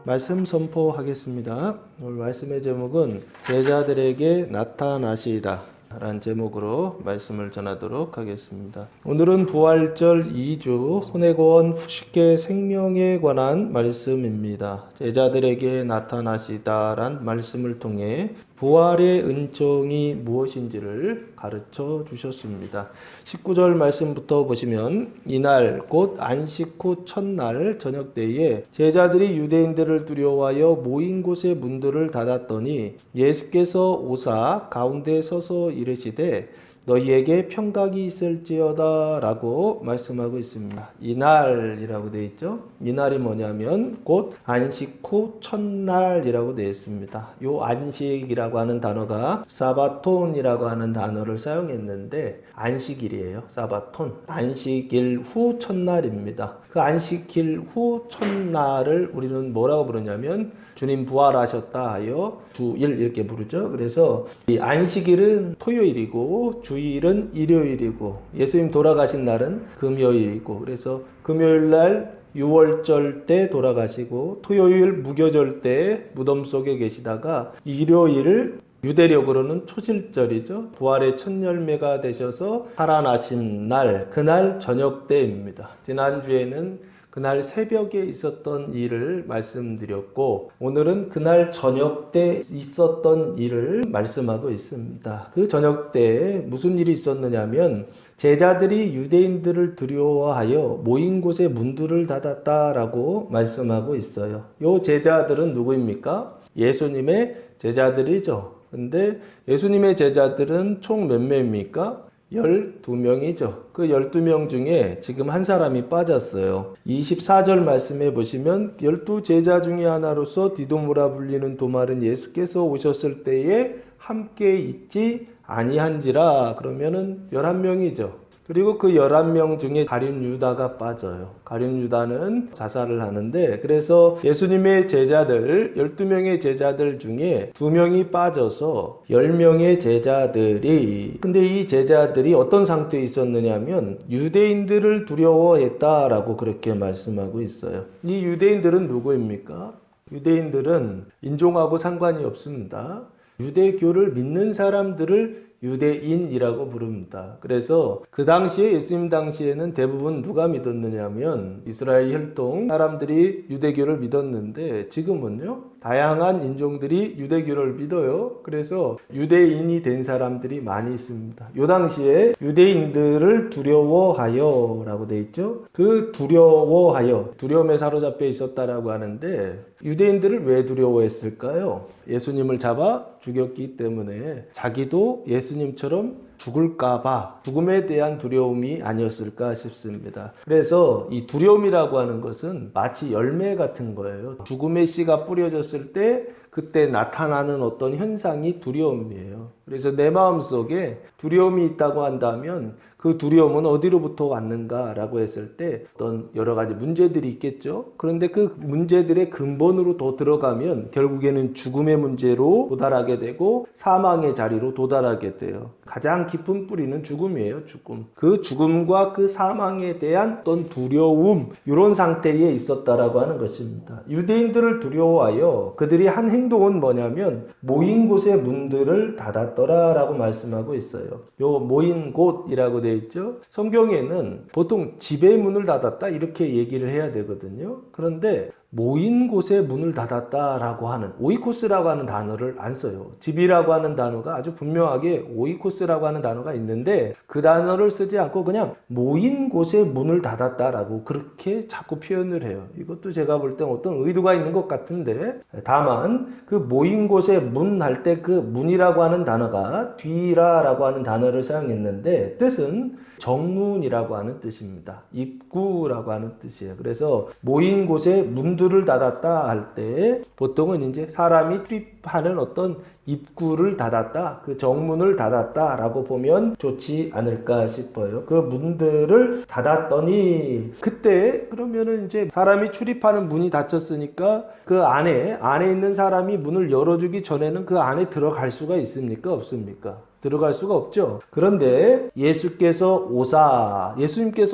말씀 선포하겠습니다. 오늘 말씀의 제목은 제자들에게 나타나시다 라는 제목으로 말씀을 전하도록 하겠습니다. 오늘은 부활절 2주 혼회고원 푸시케 생명에 관한 말씀입니다. 제자들에게 나타나시다 라는 말씀을 통해 부활의 은총이 무엇인지를 가르쳐 주셨습니다. 19절 말씀부터 보시면 이날 곧 안식 후 첫날 저녁 때에 제자들이 유대인들을 두려워하여 모인 곳의 문들을 닫았더니 예수께서 오사 가운데 서서 이르시되 너희에게 평강이 있을지어다 라고 말씀하고 있습니다. 이날이라고 되어 있죠. 이날이 뭐냐면 곧 안식 후 첫날이라고 되어 있습니다. 요 안식이라고 하는 단어가 사바톤이라고 하는 단어를 사용했는데 안식일이에요. 사바톤. 안식일 후 첫날입니다. 그 안식일 후 첫날을 우리는 뭐라고 부르냐면 주님 부활하셨다 하여 주일 이렇게 부르죠. 그래서 이 안식일은 토요일이고 주일은 일요일이고 예수님 돌아가신 날은 금요일이고 그래서 금요일 날 유월절 때 돌아가시고 토요일 무교절 때 무덤 속에 계시다가 일요일을 유대력으로는 초실절이죠. 부활의 첫 열매가 되셔서 살아나신 날, 그날 저녁 때입니다. 지난주에는 그날 새벽에 있었던 일을 말씀드렸고 오늘은 그날 저녁 때 있었던 일을 말씀하고 있습니다. 그 저녁 때 무슨 일이 있었느냐면 제자들이 유대인들을 두려워하여 모인 곳에 문들을 닫았다라고 말씀하고 있어요. 이 제자들은 누구입니까? 예수님의 제자들이죠. 근데 예수님의 제자들은 총 몇 명입니까? 12명이죠. 그 12명 중에 지금 한 사람이 빠졌어요. 24절 말씀해 보시면 12제자 중에 하나로서 디도무라 불리는 도마는 예수께서 오셨을 때에 함께 있지 아니한지라 그러면은 11명이죠. 그리고 그 11명 중에 가룟 유다가 빠져요. 가룟 유다는 자살을 하는데 그래서 예수님의 제자들 12명의 제자들 중에 2명이 빠져서 10명의 제자들이 근데 이 제자들이 어떤 상태에 있었느냐면 유대인들을 두려워했다라고 그렇게 말씀하고 있어요. 이 유대인들은 누구입니까? 유대인들은 인종하고 상관이 없습니다. 유대교를 믿는 사람들을 유대인이라고 부릅니다. 그래서 그 당시에 예수님 당시에는 대부분 누가 믿었느냐면 이스라엘 혈통 사람들이 유대교를 믿었는데 지금은요 다양한 인종들이 유대교를 믿어요. 그래서 유대인이 된 사람들이 많이 있습니다. 이 당시에 유대인들을 두려워하여 라고 돼 있죠. 그 두려워하여 두려움에 사로잡혀 있었다라고 하는데 유대인들을 왜 두려워했을까요? 예수님을 잡아 죽였기 때문에 자기도 예수님처럼 죽을까봐 죽음에 대한 두려움이 아니었을까 싶습니다. 그래서 이 두려움이라고 하는 것은 마치 열매 같은 거예요. 죽음의 씨가 뿌려졌을 때 그때 나타나는 어떤 현상이 두려움이에요. 그래서 내 마음속에 두려움이 있다고 한다면 그 두려움은 어디로부터 왔는가라고 했을 때 어떤 여러 가지 문제들이 있겠죠. 그런데 그 문제들의 근본으로 더 들어가면 결국에는 죽음의 문제로 도달하게 되고 사망의 자리로 도달하게 돼요. 가장 깊은 뿌리는 죽음이에요. 죽음. 그 죽음과 그 사망에 대한 어떤 두려움 이런 상태에 있었다라고 하는 것입니다. 유대인들을 두려워하여 그들이 한 행동은 뭐냐면 모인 곳의 문들을 닫았더라라고 말씀하고 있어요. 요 모인 곳이라고 되어 있죠. 성경에는 보통 집의 문을 닫았다 이렇게 얘기를 해야 되거든요. 그런데 모인 곳에 문을 닫았다라고 하는 오이코스라고 하는 단어를 안 써요. 집이라고 하는 단어가 아주 분명하게 오이코스라고 하는 단어가 있는데 그 단어를 쓰지 않고 그냥 모인 곳에 문을 닫았다라고 그렇게 자꾸 표현을 해요. 이것도 제가 볼 때 어떤 의도가 있는 것 같은데 다만 그 모인 곳에 문 할 때 그 문이라고 하는 단어가 뒤라라고 하는 단어를 사용했는데 뜻은 정문이라고 하는 뜻입니다. 입구라고 하는 뜻이에요. 그래서 모인 곳에 문들을 닫았다 할 때 보통은 이제 사람이 출입하는 어떤 입구를 닫았다, 그 정문을 닫았다 라고 보면 좋지 않을까 싶어요. 그 문들을 닫았더니 그때 그러면은 이제 사람이 출입하는 문이 닫혔으니까 그 안에 있는 사람이 문을 열어주기 전에는 그 안에 들어갈 수가 있습니까? 없습니까? 들어갈 수가 없죠. 그런데 예수님께서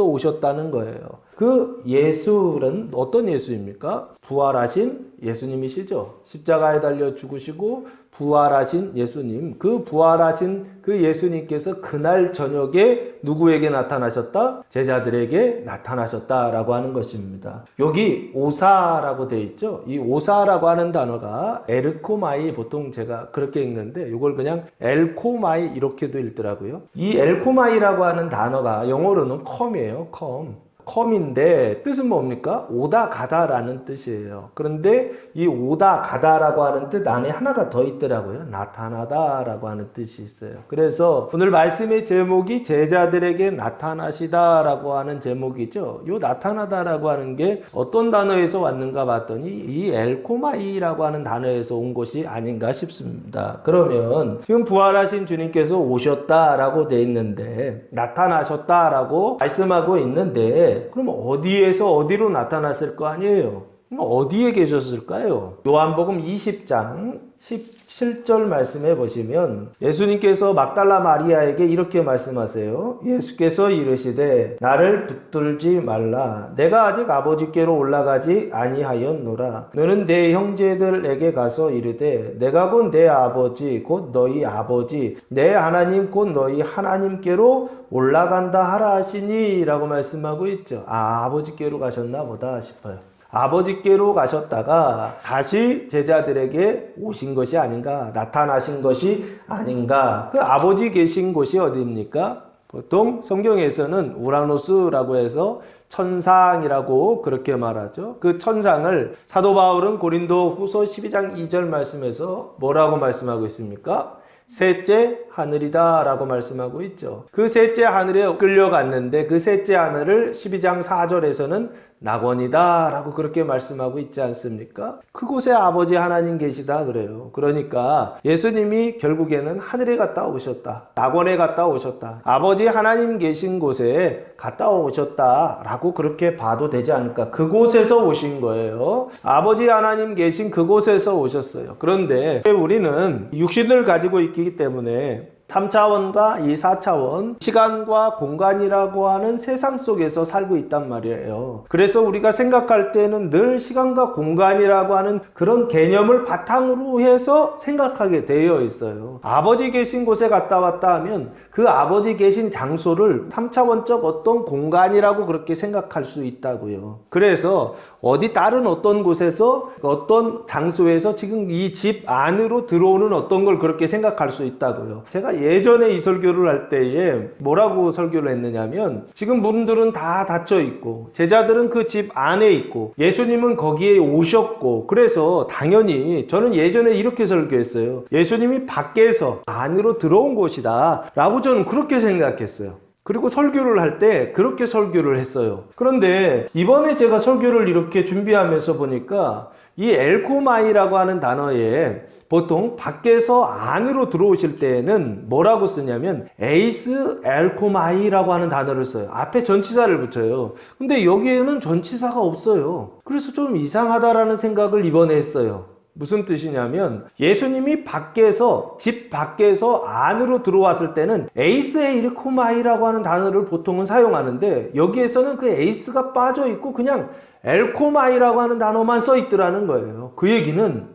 오셨다는 거예요. 그 예수는 어떤 예수입니까? 부활하신 예수님이시죠. 십자가에 달려 죽으시고 부활하신 예수님. 그 부활하신 그 예수님께서 그날 저녁에 누구에게 나타나셨다? 제자들에게 나타나셨다라고 하는 것입니다. 여기 오사라고 되어 있죠. 이 오사라고 하는 단어가 에르코마이, 보통 제가 그렇게 읽는데 이걸 그냥 엘코마이 이렇게도 읽더라고요. 이 엘코마이라고 하는 단어가 영어로는 컴이에요. 컴인데 뜻은 뭡니까? 오다 가다라는 뜻이에요. 그런데 이 오다 가다라고 하는 뜻 안에 하나가 더 있더라고요. 나타나다라고 하는 뜻이 있어요. 그래서 오늘 말씀의 제목이 제자들에게 나타나시다라고 하는 제목이죠. 이 나타나다라고 하는 게 어떤 단어에서 왔는가 봤더니 이 엘코마이라고 하는 단어에서 온 것이 아닌가 싶습니다. 그러면 지금 부활하신 주님께서 오셨다라고 돼 있는데 나타나셨다라고 말씀하고 있는데 그럼 어디에서 어디로 나타났을 거 아니에요? 그럼 어디에 계셨을까요? 요한복음 20장 17절 말씀해 보시면 예수님께서 막달라 마리아에게 이렇게 말씀하세요. 예수께서 이르시되 나를 붙들지 말라. 내가 아직 아버지께로 올라가지 아니하였노라. 너는 내 형제들에게 가서 이르되 내가 곧 내 아버지 곧 너희 아버지 내 하나님 곧 너희 하나님께로 올라간다 하라 하시니 라고 말씀하고 있죠. 아버지께로 가셨나 보다 싶어요. 아버지께로 가셨다가 다시 제자들에게 오신 것이 아닌가, 나타나신 것이 아닌가. 그 아버지 계신 곳이 어디입니까? 보통 성경에서는 우라노스라고 해서 천상이라고 그렇게 말하죠. 그 천상을 사도 바울은 고린도 후서 12장 2절 말씀에서 뭐라고 말씀하고 있습니까? 셋째 하늘이다 라고 말씀하고 있죠. 그 셋째 하늘에 끌려갔는데 그 셋째 하늘을 12장 4절에서는 낙원이다 라고 그렇게 말씀하고 있지 않습니까? 그곳에 아버지 하나님 계시다 그래요. 그러니까 예수님이 결국에는 하늘에 갔다 오셨다, 낙원에 갔다 오셨다, 아버지 하나님 계신 곳에 갔다 오셨다 라고 그렇게 봐도 되지 않을까. 그곳에서 오신 거예요. 아버지 하나님 계신 그곳에서 오셨어요. 그런데 우리는 육신을 가지고 있기 때문에 3차원과 이 4차원, 시간과 공간이라고 하는 세상 속에서 살고 있단 말이에요. 그래서 우리가 생각할 때는 늘 시간과 공간이라고 하는 그런 개념을 바탕으로 해서 생각하게 되어 있어요. 아버지 계신 곳에 갔다 왔다 하면 그 아버지 계신 장소를 3차원적 어떤 공간이라고 그렇게 생각할 수 있다고요. 그래서 어디 다른 어떤 곳에서 어떤 장소에서 지금 이 집 안으로 들어오는 어떤 걸 그렇게 생각할 수 있다고요. 제가 예전에 이 설교를 할 때에 뭐라고 설교를 했느냐면 지금 문들은 다 닫혀 있고 제자들은 그 집 안에 있고 예수님은 거기에 오셨고 그래서 당연히 저는 예전에 이렇게 설교했어요. 예수님이 밖에서 안으로 들어온 곳이다 라고 저는 그렇게 생각했어요. 그리고 설교를 할 때 그렇게 설교를 했어요. 그런데 이번에 제가 설교를 이렇게 준비하면서 보니까 이 엘코마이라고 하는 단어에 보통 밖에서 안으로 들어오실 때에는 뭐라고 쓰냐면 에이스 엘코마이라고 하는 단어를 써요. 앞에 전치사를 붙여요. 근데 여기에는 전치사가 없어요. 그래서 좀 이상하다라는 생각을 이번에 했어요. 무슨 뜻이냐면 예수님이 밖에서 집 밖에서 안으로 들어왔을 때는 에이스 엘코마이라고 하는 단어를 보통은 사용하는데 여기에서는 그 에이스가 빠져 있고 그냥 엘코마이라고 하는 단어만 써 있더라는 거예요. 그 얘기는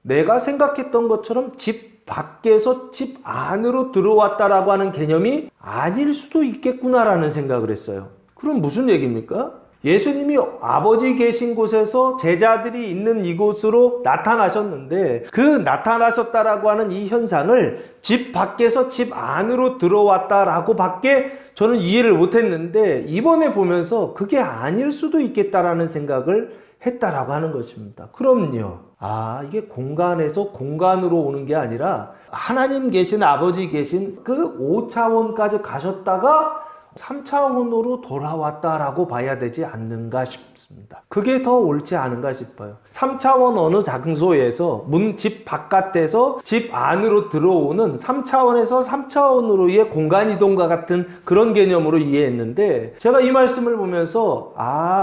내가 생각했던 것처럼 집 밖에서 집 안으로 들어왔다라고 하는 개념이 아닐 수도 있겠구나라는 생각을 했어요. 그럼 무슨 얘기입니까? 예수님이 아버지 계신 곳에서 제자들이 있는 이곳으로 나타나셨는데 그 나타나셨다라고 하는 이 현상을 집 밖에서 집 안으로 들어왔다라고 밖에 저는 이해를 못했는데 이번에 보면서 그게 아닐 수도 있겠다라는 생각을 했다라고 하는 것입니다. 그럼요. 이게 공간에서 공간으로 오는 게 아니라 하나님 계신 아버지 계신 그 5차원까지 가셨다가 3차원으로 돌아왔다라고 봐야 되지 않는가 싶습니다. 그게 더 옳지 않은가 싶어요. 3차원 어느 장소에서 집 바깥에서 집 안으로 들어오는 3차원에서 3차원으로의 공간 이동과 같은 그런 개념으로 이해했는데 제가 이 말씀을 보면서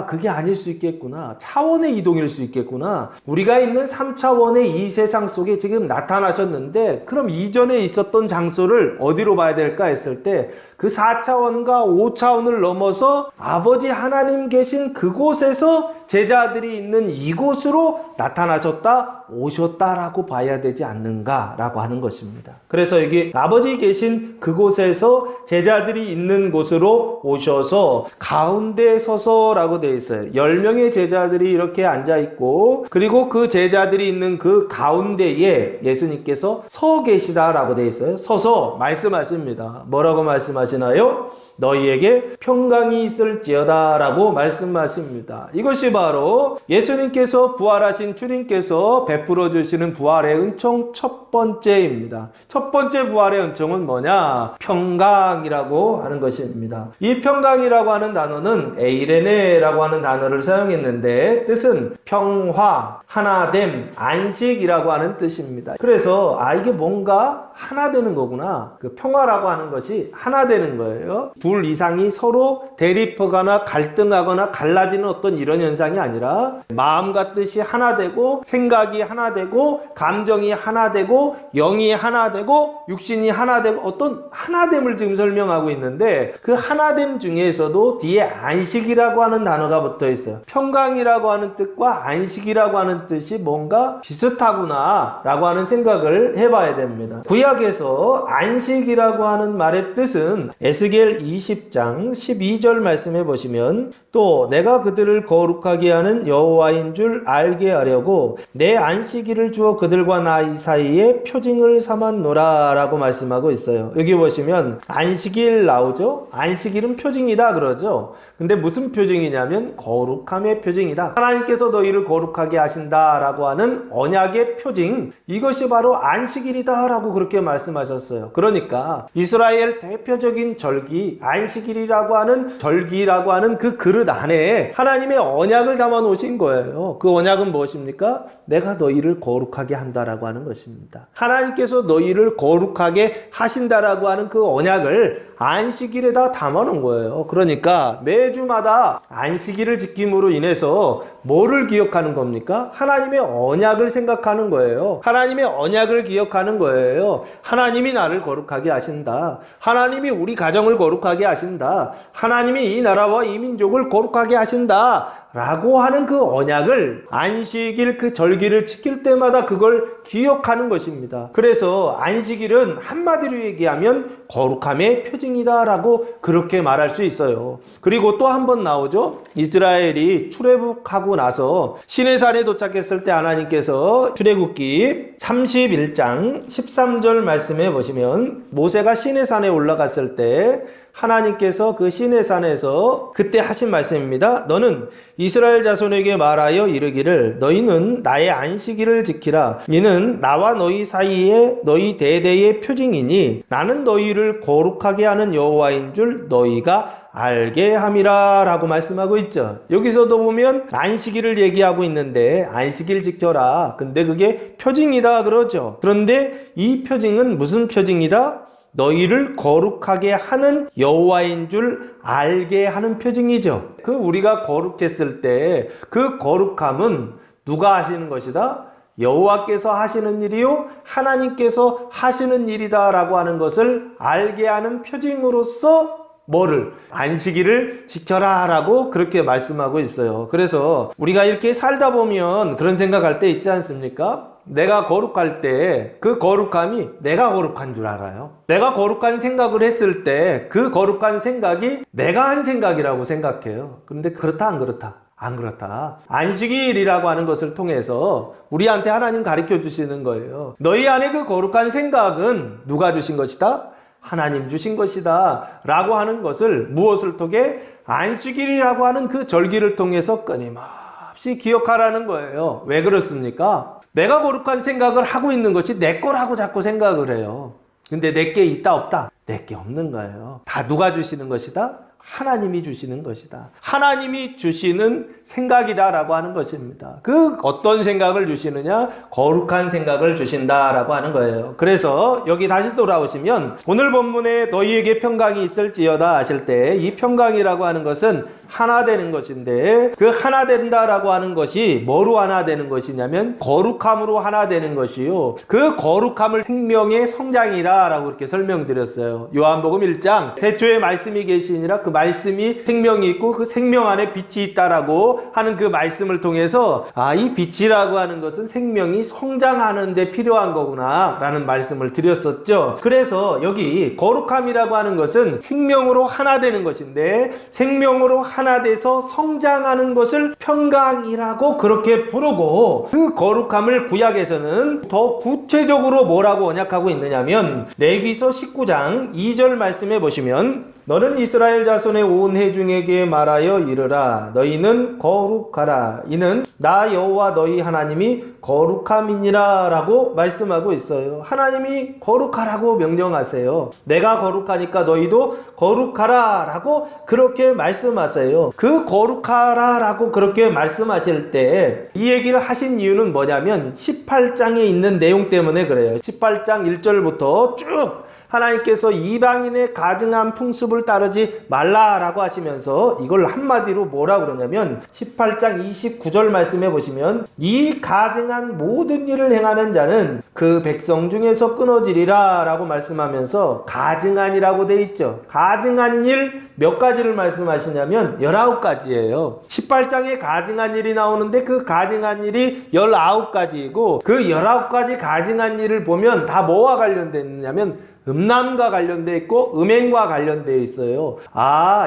그게 아닐 수 있겠구나. 차원의 이동일 수 있겠구나. 우리가 있는 3차원의 이 세상 속에 지금 나타나셨는데 그럼 이전에 있었던 장소를 어디로 봐야 될까 했을 때 그 4차원과 4 5차원을 넘어서 아버지 하나님 계신 그곳에서 제자들이 있는 이곳으로 나타나셨다, 오셨다라고 봐야 되지 않는가라고 하는 것입니다. 그래서 여기 아버지 계신 그곳에서 제자들이 있는 곳으로 오셔서 가운데 서서라고 되어 있어요. 10명의 제자들이 이렇게 앉아있고, 그리고 그 제자들이 있는 그 가운데에 예수님께서 서 계시다라고 되어 있어요. 서서 말씀하십니다. 뭐라고 말씀하시나요? 너희에게 평강이 있을지어다 라고 말씀하십니다. 이것이 바로 예수님께서 부활하신 주님께서 베풀어 주시는 부활의 은총 첫 번째입니다. 첫 번째 부활의 은총은 뭐냐? 평강이라고 하는 것입니다. 이 평강이라고 하는 단어는 에이레네라고 하는 단어를 사용했는데 뜻은 평화, 하나됨, 안식이라고 하는 뜻입니다. 그래서 이게 뭔가 하나 되는 거구나. 그 평화라고 하는 것이 하나 되는 거예요. 둘 이상이 서로 대립하거나 갈등하거나 갈라지는 어떤 이런 현상이 아니라 마음과 뜻이 하나 되고, 생각이 하나 되고, 감정이 하나 되고, 영이 하나 되고, 육신이 하나 되고, 어떤 하나됨을 지금 설명하고 있는데, 그 하나됨 중에서도 뒤에 안식이라고 하는 단어가 붙어 있어요. 평강이라고 하는 뜻과 안식이라고 하는 뜻이 뭔가 비슷하구나 라고 하는 생각을 해봐야 됩니다. 구약에서 안식이라고 하는 말의 뜻은 에스겔 20장 12절 말씀해 보시면, 또 내가 그들을 거룩하게 하는 여호와인 줄 알게 하려고 내 안식일을 주어 그들과 나 사이에 표징을 삼았노라 라고 말씀하고 있어요. 여기 보시면 안식일 나오죠? 안식일은 표징이다 그러죠? 근데 무슨 표징이냐면 거룩함의 표징이다. 하나님께서 너희를 거룩하게 하신다 라고 하는 언약의 표징, 이것이 바로 안식일이다 라고 그렇게 말씀하셨어요. 그러니까 이스라엘 대표적인 절기, 안식일이라고 하는 절기라고 하는 그 그릇 안에 하나님의 언약을 담아 놓으신 거예요. 그 언약은 무엇입니까? 내가 너희를 거룩하게 한다라고 하는 것입니다. 하나님께서 너희를 거룩하게 하신다라고 하는 그 언약을 안식일에다 담아 놓은 거예요. 그러니까 매주마다 안식일을 지킴으로 인해서 뭐를 기억하는 겁니까? 하나님의 언약을 생각하는 거예요. 하나님의 언약을 기억하는 거예요. 하나님이 나를 거룩하게 하신다. 하나님이 우리 가정을 거룩하게 하신다. 하나님이 이 나라와 이 민족을 거룩하게 하신다 라고 하는 그 언약을 안식일 그 절기를 지킬 때마다 그걸 기억하는 것입니다. 그래서 안식일은 한마디로 얘기하면 거룩함의 표징이다 라고 그렇게 말할 수 있어요. 그리고 또 한 번 나오죠. 이스라엘이 출애굽하고 나서 시내산에 도착했을 때 하나님께서 출애굽기 31장 13절 말씀해 보시면, 모세가 시내산에 올라갔을 때 하나님께서 그 시내산에서 그때 하신 말씀입니다. 너는 이스라엘 자손에게 말하여 이르기를 너희는 나의 안식일을 지키라. 이는 나와 너희 사이에 너희 대대의 표징이니 나는 너희를 거룩하게 하는 여호와인 줄 너희가 알게 함이라 라고 말씀하고 있죠. 여기서도 보면 안식일을 얘기하고 있는데 안식일 지켜라. 근데 그게 표징이다 그러죠. 그런데 이 표징은 무슨 표징이다? 너희를 거룩하게 하는 여호와인 줄 알게 하는 표징이죠. 그 우리가 거룩했을 때 그 거룩함은 누가 하시는 것이다? 여호와께서 하시는 일이요 하나님께서 하시는 일이다 라고 하는 것을 알게 하는 표징으로서 뭐를? 안식일을 지켜라 라고 그렇게 말씀하고 있어요. 그래서 우리가 이렇게 살다 보면 그런 생각할 때 있지 않습니까? 내가 거룩할 때 그 거룩함이 내가 거룩한 줄 알아요. 내가 거룩한 생각을 했을 때 그 거룩한 생각이 내가 한 생각이라고 생각해요. 그런데 그렇다 안 그렇다? 안 그렇다. 안식일이라고 하는 것을 통해서 우리한테 하나님 가르쳐 주시는 거예요. 너희 안에 그 거룩한 생각은 누가 주신 것이다? 하나님 주신 것이다 라고 하는 것을 무엇을 통해? 안식일이라고 하는 그 절기를 통해서 끊임없이 기억하라는 거예요. 왜 그렇습니까? 내가 거룩한 생각을 하고 있는 것이 내 거라고 자꾸 생각을 해요. 근데 내게 있다 없다? 내게 없는 거예요. 다 누가 주시는 것이다? 하나님이 주시는 것이다. 하나님이 주시는 생각이다라고 하는 것입니다. 그 어떤 생각을 주시느냐? 거룩한 생각을 주신다라고 하는 거예요. 그래서 여기 다시 돌아오시면 오늘 본문에 너희에게 평강이 있을지어다 하실 때 이 평강이라고 하는 것은 하나 되는 것인데, 그 하나 된다라고 하는 것이 뭐로 하나 되는 것이냐면 거룩함으로 하나 되는 것이요, 그 거룩함을 생명의 성장이라라고 이렇게 설명드렸어요. 요한복음 1장 태초에 말씀이 계시니라, 그 말씀이 생명이 있고 그 생명 안에 빛이 있다라고 하는 그 말씀을 통해서 이 빛이라고 하는 것은 생명이 성장하는 데 필요한 거구나 라는 말씀을 드렸었죠. 그래서 여기 거룩함이라고 하는 것은 생명으로 하나 되는 것인데, 생명으로 하나 돼서 성장하는 것을 평강이라고 그렇게 부르고, 그 거룩함을 구약에서는 더 구체적으로 뭐라고 언약하고 있느냐면 레위기서 19장 2절 말씀해 보시면, 너는 이스라엘 자손의 온 회중에게 말하여 이르라. 너희는 거룩하라. 이는 나 여호와 너희 하나님이 거룩함이니라 라고 말씀하고 있어요. 하나님이 거룩하라고 명령하세요. 내가 거룩하니까 너희도 거룩하라 라고 그렇게 말씀하세요. 그 거룩하라 라고 그렇게 말씀하실 때 이 얘기를 하신 이유는 뭐냐면 18장에 있는 내용 때문에 그래요. 18장 1절부터 쭉 하나님께서 이방인의 가증한 풍습을 따르지 말라라고 하시면서 이걸 한마디로 뭐라고 그러냐면 18장 29절 말씀해 보시면, 이 가증한 모든 일을 행하는 자는 그 백성 중에서 끊어지리라 라고 말씀하면서, 가증한이라고 돼 있죠. 가증한 일 몇 가지를 말씀하시냐면 19가지예요. 18장에 가증한 일이 나오는데 그 가증한 일이 19가지이고, 그 19가지 가증한 일을 보면 다 뭐와 관련되어 있느냐면 음란과 관련되어 있고 음행과 관련되어 있어요.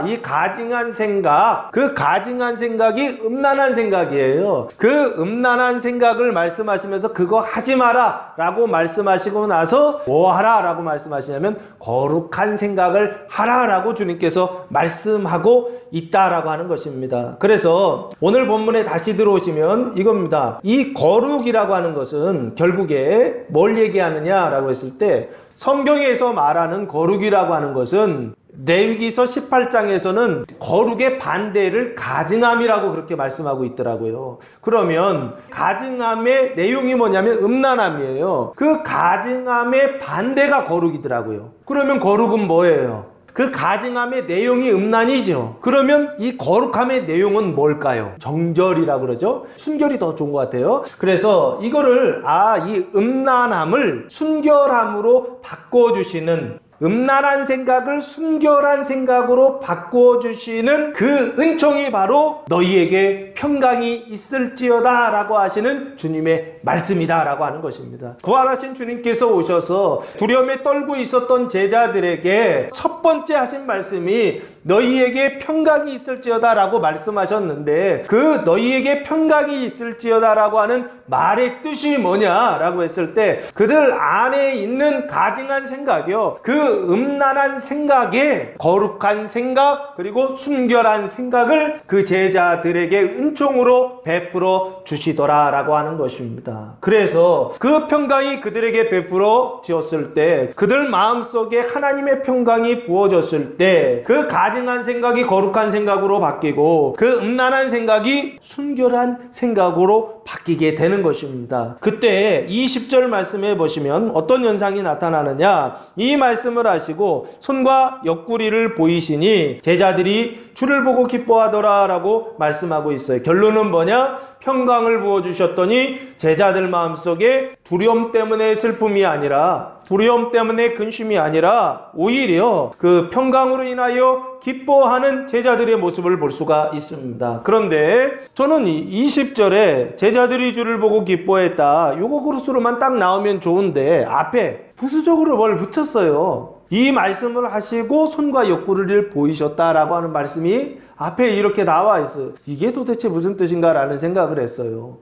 이 가증한 생각, 그 가증한 생각이 음란한 생각이에요. 그 음란한 생각을 말씀하시면서 그거 하지 마라 라고 말씀하시고 나서 뭐 하라 라고 말씀하시냐면 거룩한 생각을 하라 라고 주님께서 말씀하고 있다라고 하는 것입니다. 그래서 오늘 본문에 다시 들어오시면 이겁니다. 이 거룩이라고 하는 것은 결국에 뭘 얘기하느냐라고 했을 때, 성경에서 말하는 거룩이라고 하는 것은 레위기서 18장에서는 거룩의 반대를 가증함이라고 그렇게 말씀하고 있더라고요. 그러면 가증함의 내용이 뭐냐면 음란함이에요. 그 가증함의 반대가 거룩이더라고요. 그러면 거룩은 뭐예요? 그 가증함의 내용이 음란이죠. 그러면 이 거룩함의 내용은 뭘까요? 정절이라고 그러죠. 순결이 더 좋은 것 같아요. 그래서 이거를 이 음란함을 순결함으로 바꿔주시는, 음란한 생각을 순결한 생각으로 바꿔주시는 그 은총이 바로 너희에게 평강이 있을지어다 라고 하시는 주님의 말씀이다 라고 하는 것입니다. 부활하신 주님께서 오셔서 두려움에 떨고 있었던 제자들에게 첫 번째 하신 말씀이 너희에게 평강이 있을지어다 라고 말씀하셨는데, 그 너희에게 평강이 있을지어다 라고 하는 말의 뜻이 뭐냐라고 했을 때, 그들 안에 있는 가증한 생각이요, 그 음란한 생각에 거룩한 생각 그리고 순결한 생각을 그 제자들에게 은총으로 베풀어 주시더라 라고 하는 것입니다. 그래서 그 평강이 그들에게 베풀어 지었을 때, 그들 마음속에 하나님의 평강이 부어졌을 때, 그 가증한 생각이 거룩한 생각으로 바뀌고 그 음란한 생각이 순결한 생각으로 바뀌게 되는 것입니다. 그때 20절 말씀해 보시면 어떤 현상이 나타나느냐, 이 말씀을 하시고 손과 옆구리를 보이시니 제자들이 주를 보고 기뻐하더라 라고 말씀하고 있어요. 결론은 뭐냐? 평강을 부어주셨더니 제자들 마음속에 두려움 때문에 슬픔이 아니라, 두려움 때문에 근심이 아니라 오히려 그 평강으로 인하여 기뻐하는 제자들의 모습을 볼 수가 있습니다. 그런데 저는 20절에 제자들이 주를 보고 기뻐했다, 요거 그릇으로만 딱 나오면 좋은데 앞에 부수적으로 뭘 붙였어요. 이 말씀을 하시고 손과 옆구리를 보이셨다라고 하는 말씀이 앞에 이렇게 나와 있어요. 이게 도대체 무슨 뜻인가라는 생각을 했어요.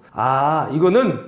이거는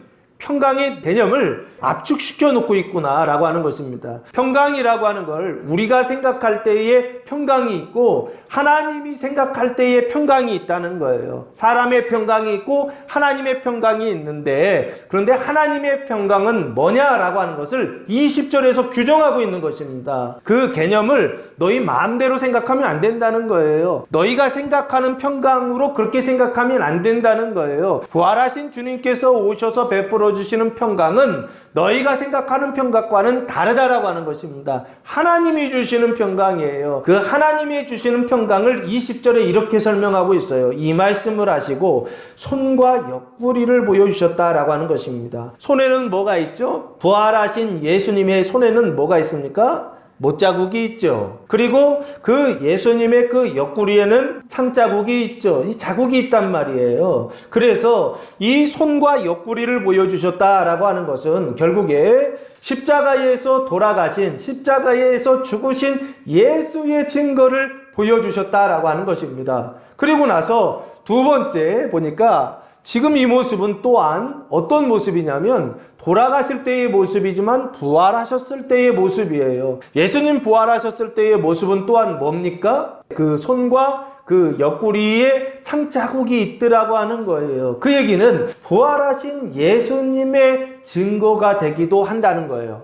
평강의 개념을 압축시켜 놓고 있구나라고 하는 것입니다. 평강이라고 하는 걸 우리가 생각할 때에 평강이 있고 하나님이 생각할 때에 평강이 있다는 거예요. 사람의 평강이 있고 하나님의 평강이 있는데, 그런데 하나님의 평강은 뭐냐라고 하는 것을 20절에서 규정하고 있는 것입니다. 그 개념을 너희 마음대로 생각하면 안 된다는 거예요. 너희가 생각하는 평강으로 그렇게 생각하면 안 된다는 거예요. 부활하신 주님께서 오셔서 베풀어 주시는 평강은 너희가 생각하는 평강과는 다르다라고 하는 것입니다. 하나님이 주시는 평강이에요. 그 하나님이 주시는 평강을 20절에 이렇게 설명하고 있어요. 이 말씀을 하시고 손과 옆구리를 보여주셨다라고 하는 것입니다. 손에는 뭐가 있죠? 부활하신 예수님의 손에는 뭐가 있습니까? 못자국이 있죠. 그리고 그 예수님의 그 옆구리에는 창자국이 있죠. 이 자국이 있단 말이에요. 그래서 이 손과 옆구리를 보여주셨다라고 하는 것은 결국에 십자가에서 돌아가신, 십자가에서 죽으신 예수의 증거를 보여주셨다라고 하는 것입니다. 그리고 나서 두 번째 보니까 지금 이 모습은 또한 어떤 모습이냐면 돌아가실 때의 모습이지만 부활하셨을 때의 모습이에요. 예수님 부활하셨을 때의 모습은 또한 뭡니까? 그 손과 그 옆구리에 창자국이 있더라고 하는 거예요. 그 얘기는 부활하신 예수님의 증거가 되기도 한다는 거예요.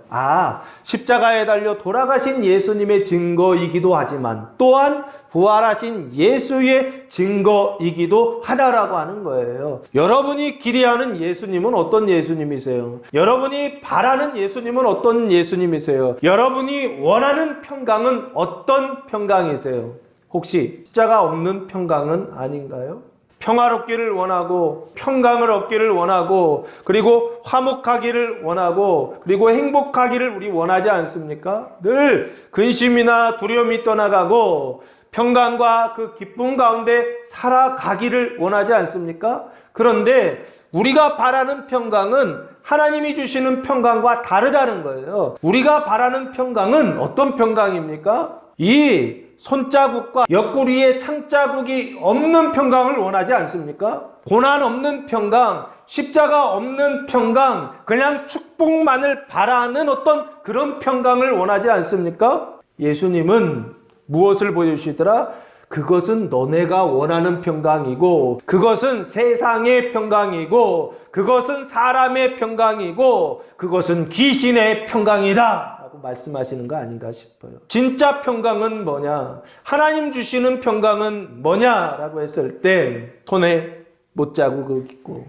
십자가에 달려 돌아가신 예수님의 증거이기도 하지만 또한 부활하신 예수의 증거이기도 하다라고 하는 거예요. 여러분이 기대하는 예수님은 어떤 예수님이세요? 여러분이 바라는 예수님은 어떤 예수님이세요? 여러분이 원하는 평강은 어떤 평강이세요? 혹시 십자가 없는 평강은 아닌가요? 평화롭기를 원하고 평강을 얻기를 원하고 그리고 화목하기를 원하고 그리고 행복하기를 우리 원하지 않습니까? 늘 근심이나 두려움이 떠나가고 평강과 그 기쁨 가운데 살아가기를 원하지 않습니까? 그런데 우리가 바라는 평강은 하나님이 주시는 평강과 다르다는 거예요. 우리가 바라는 평강은 어떤 평강입니까? 이 손자국과 옆구리에 창자국이 없는 평강을 원하지 않습니까? 고난 없는 평강, 십자가 없는 평강, 그냥 축복만을 바라는 어떤 그런 평강을 원하지 않습니까? 예수님은 무엇을 보여주시더라? 그것은 너네가 원하는 평강이고 그것은 세상의 평강이고 그것은 사람의 평강이고 그것은 귀신의 평강이다 라고 말씀하시는 거 아닌가 싶어요. 진짜 평강은 뭐냐? 하나님 주시는 평강은 뭐냐라고 했을 때 손에 못자국이 있고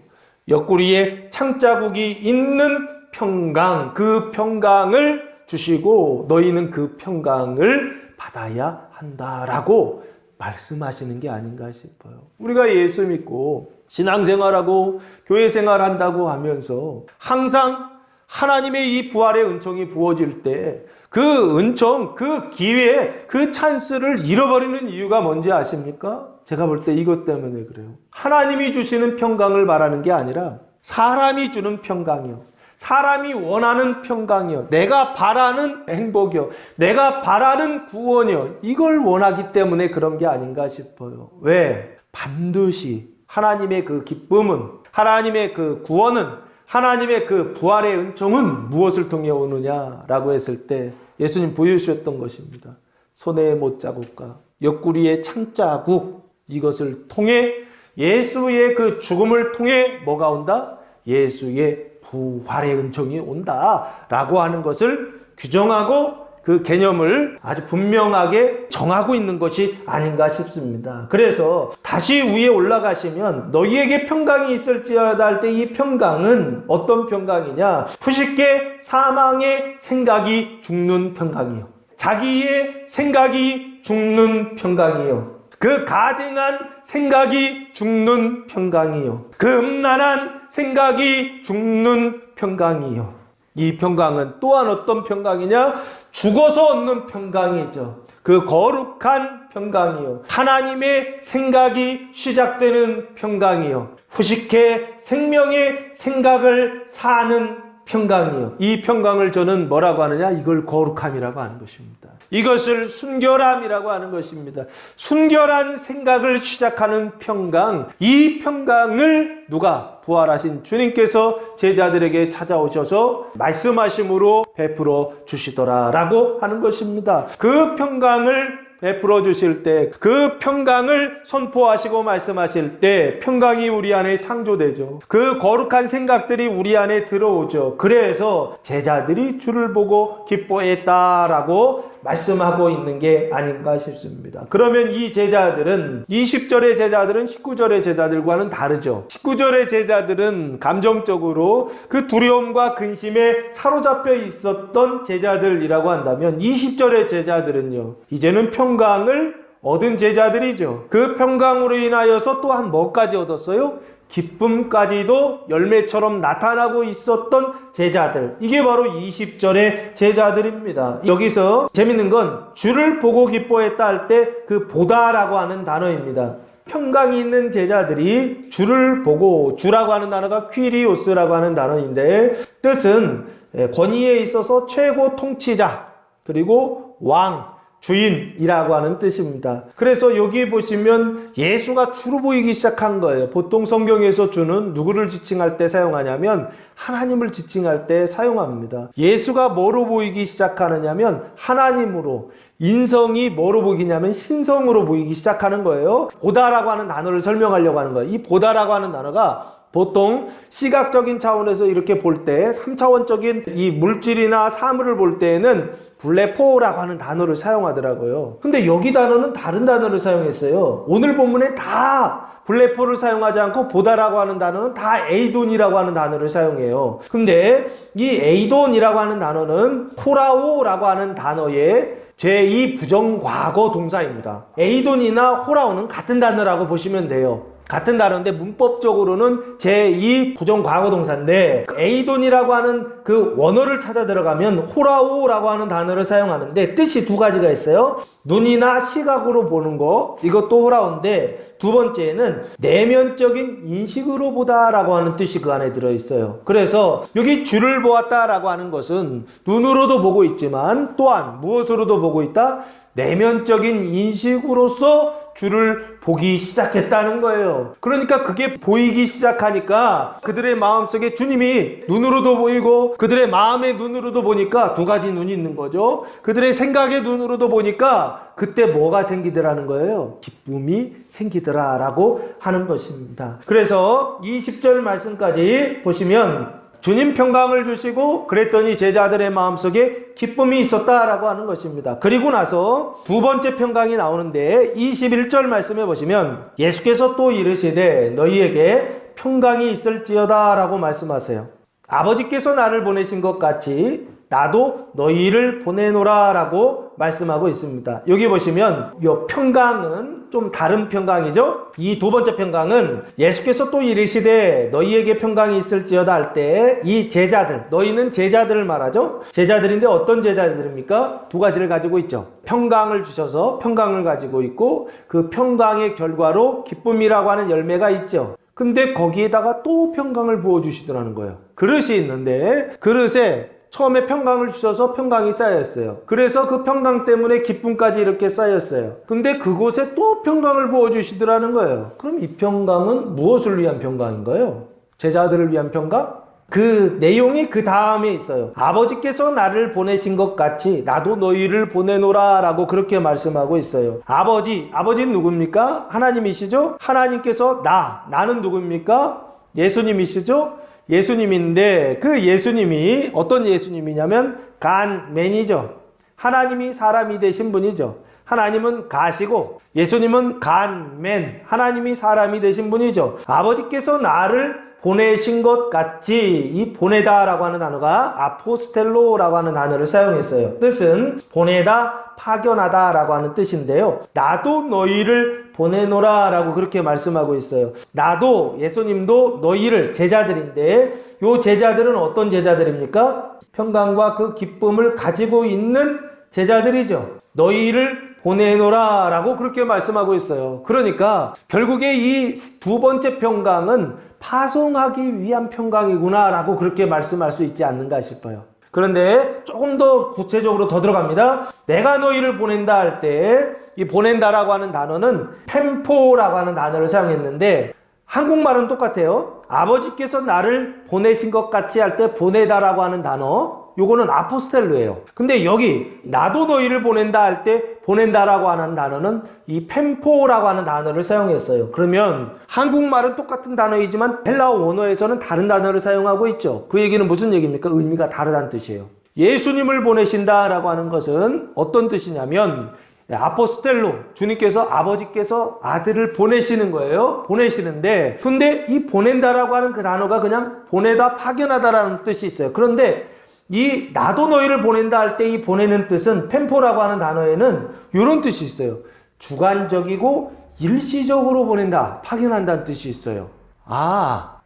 옆구리에 창자국이 있는 평강, 그 평강을 주시고 너희는 그 평강을 받아야 한다라고 말씀하시는 게 아닌가 싶어요. 우리가 예수 믿고 신앙생활하고 교회생활한다고 하면서 항상 하나님의 이 부활의 은총이 부어질 때 그 은총, 그 기회, 그 찬스를 잃어버리는 이유가 뭔지 아십니까? 제가 볼 때 이것 때문에 그래요. 하나님이 주시는 평강을 바라는 게 아니라 사람이 주는 평강이요. 사람이 원하는 평강이요. 내가 바라는 행복이요. 내가 바라는 구원이요. 이걸 원하기 때문에 그런 게 아닌가 싶어요. 왜? 반드시 하나님의 그 기쁨은, 하나님의 그 구원은, 하나님의 그 부활의 은총은 무엇을 통해 오느냐라고 했을 때 예수님 보여주셨던 것입니다. 손의 못자국과 옆구리의 창자국, 이것을 통해 예수의 그 죽음을 통해 뭐가 온다? 예수의 부활의 은총이 온다라고 하는 것을 규정하고 그 개념을 아주 분명하게 정하고 있는 것이 아닌가 싶습니다. 그래서 다시 위에 올라가시면 너희에게 평강이 있을지어다 할 때 이 평강은 어떤 평강이냐? 푸시게 사망의 생각이 죽는 평강이요. 자기의 생각이 죽는 평강이요. 그 가증한 생각이 죽는 평강이요. 그 음란한 생각이 죽는 평강이요. 이 평강은 또한 어떤 평강이냐? 죽어서 얻는 평강이죠. 그 거룩한 평강이요. 하나님의 생각이 시작되는 평강이요. 후식해 생명의 생각을 사는 평강이요. 이 평강을 저는 뭐라고 하느냐? 이걸 거룩함이라고 하는 것입니다. 이것을 순결함이라고 하는 것입니다. 순결한 생각을 시작하는 평강, 이 평강을 누가? 부활하신 주님께서 제자들에게 찾아오셔서 말씀하심으로 베풀어 주시더라라고 하는 것입니다. 그 평강을 베풀어 주실 때, 그 평강을 선포하시고 말씀하실 때 평강이 우리 안에 창조되죠. 그 거룩한 생각들이 우리 안에 들어오죠. 그래서 제자들이 주를 보고 기뻐했다라고 말씀하고 있는 게 아닌가 싶습니다. 그러면 이 제자들은 20절의 제자들은 19절의 제자들과는 다르죠. 19절의 제자들은 감정적으로 그 두려움과 근심에 사로잡혀 있었던 제자들이라고 한다면 20절의 제자들은요, 이제는 평강을 얻은 제자들이죠. 그 평강으로 인하여서 또한 뭐까지 얻었어요? 기쁨까지도 열매처럼 나타나고 있었던 제자들, 이게 바로 20절의 제자들입니다. 여기서 재밌는 건 주를 보고 기뻐했다 할 때 그 보다라고 하는 단어입니다. 평강이 있는 제자들이 주를 보고, 주라고 하는 단어가 퀴리오스라고 하는 단어인데 뜻은 권위에 있어서 최고 통치자, 그리고 왕, 주인이라고 하는 뜻입니다. 그래서 여기 보시면 예수가 주로 보이기 시작한 거예요. 보통 성경에서 주는 누구를 지칭할 때 사용하냐면 하나님을 지칭할 때 사용합니다. 예수가 뭐로 보이기 시작하느냐면 하나님으로, 인성이 뭐로 보이냐면 신성으로 보이기 시작하는 거예요. 보다라고 하는 단어를 설명하려고 하는 거예요. 이 보다라고 하는 단어가 보통 시각적인 차원에서 이렇게 볼 때 3차원적인 이 물질이나 사물을 볼 때에는 블레포라고 하는 단어를 사용하더라고요. 근데 여기 단어는 다른 단어를 사용했어요. 오늘 본문에 다 블레포를 사용하지 않고 보다라고 하는 단어는 다 에이돈이라고 하는 단어를 사용해요. 근데 이 에이돈이라고 하는 단어는 호라오라고 하는 단어의 제2 부정과거 동사입니다. 에이돈이나 호라오는 같은 단어라고 보시면 돼요. 같은 단어인데 문법적으로는 제2 부정과거 동사인데 에이돈이라고 하는 그 원어를 찾아 들어가면 호라오라고 하는 단어를 사용하는데 뜻이 두 가지가 있어요. 눈이나 시각으로 보는 거, 이것도 호라오인데 두 번째는 내면적인 인식으로 보다라고 하는 뜻이 그 안에 들어있어요. 그래서 여기 주를 보았다라고 하는 것은 눈으로도 보고 있지만 또한 무엇으로도 보고 있다? 내면적인 인식으로서 주를 보기 시작했다는 거예요. 그러니까 그게 보이기 시작하니까 그들의 마음속에 주님이 눈으로도 보이고 그들의 마음의 눈으로도 보니까 두 가지 눈이 있는 거죠. 그들의 생각의 눈으로도 보니까 그때 뭐가 생기더라는 거예요? 기쁨이 생기더라라고 하는 것입니다. 그래서 20절 말씀까지 보시면 주님 평강을 주시고 그랬더니 제자들의 마음속에 기쁨이 있었다라고 하는 것입니다. 그리고 나서 두 번째 평강이 나오는데 21절 말씀해 보시면 예수께서 또 이르시되 너희에게 평강이 있을지어다 라고 말씀하세요. 아버지께서 나를 보내신 것 같이 나도 너희를 보내노라 라고 말씀하고 있습니다. 여기 보시면 이 평강은 좀 다른 평강이죠. 이 두 번째 평강은 예수께서 또 이르시되 너희에게 평강이 있을지어다 할 때 이 제자들, 너희는 제자들을 말하죠. 제자들인데 어떤 제자들입니까? 두 가지를 가지고 있죠. 평강을 주셔서 평강을 가지고 있고 그 평강의 결과로 기쁨이라고 하는 열매가 있죠. 근데 거기에다가 또 평강을 부어주시더라는 거예요. 그릇이 있는데 그릇에 처음에 평강을 주셔서 평강이 쌓였어요. 그래서 그 평강 때문에 기쁨까지 이렇게 쌓였어요. 근데 그곳에 또 평강을 부어주시더라는 거예요. 그럼 이 평강은 무엇을 위한 평강인가요? 제자들을 위한 평강? 그 내용이 그 다음에 있어요. 아버지께서 나를 보내신 것 같이 나도 너희를 보내노라 라고 그렇게 말씀하고 있어요. 아버지는 누굽니까? 하나님이시죠? 하나님께서 나는 누굽니까? 예수님이시죠? 예수님인데 그 예수님이 어떤 예수님이냐면 간맨이죠. 하나님이 사람이 되신 분이죠. 하나님은 가시고 예수님은 간맨, 하나님이 사람이 되신 분이죠. 아버지께서 나를 보내신 것 같이 이 보내다라고 하는 단어가 아포스텔로라고 하는 단어를 사용했어요. 뜻은 보내다, 파견하다라고 하는 뜻인데요. 나도 너희를 보내노라 라고 그렇게 말씀하고 있어요. 나도, 예수님도 너희를, 제자들인데 요 제자들은 어떤 제자들입니까? 평강과 그 기쁨을 가지고 있는 제자들이죠. 너희를 보내노라 라고 그렇게 말씀하고 있어요. 그러니까 결국에 이 두 번째 평강은 파송하기 위한 평강이구나 라고 그렇게 말씀할 수 있지 않는가 싶어요. 그런데 조금 더 구체적으로 더 들어갑니다. 내가 너희를 보낸다 할 때 이 보낸다라고 하는 단어는 펜포라고 하는 단어를 사용했는데 한국말은 똑같아요. 아버지께서 나를 보내신 것 같이 할 때 보내다라고 하는 단어, 요거는 아포스텔로예요. 근데 여기 나도 너희를 보낸다 할 때 보낸다라고 하는 단어는 이 펜포라고 하는 단어를 사용했어요. 그러면 한국말은 똑같은 단어이지만 헬라어 원어에서는 다른 단어를 사용하고 있죠. 그 얘기는 무슨 얘기입니까? 의미가 다르다는 뜻이에요. 예수님을 보내신다라고 하는 것은 어떤 뜻이냐면 아포스텔로, 주님께서 아버지께서 아들을 보내시는 거예요. 보내시는데 근데 이 보낸다라고 하는 그 단어가 그냥 보내다, 파견하다라는 뜻이 있어요. 그런데 이 나도 너희를 보낸다 할 때 이 보내는 뜻은 펜포라고 하는 단어에는 이런 뜻이 있어요. 주관적이고 일시적으로 보낸다, 파견한다는 뜻이 있어요.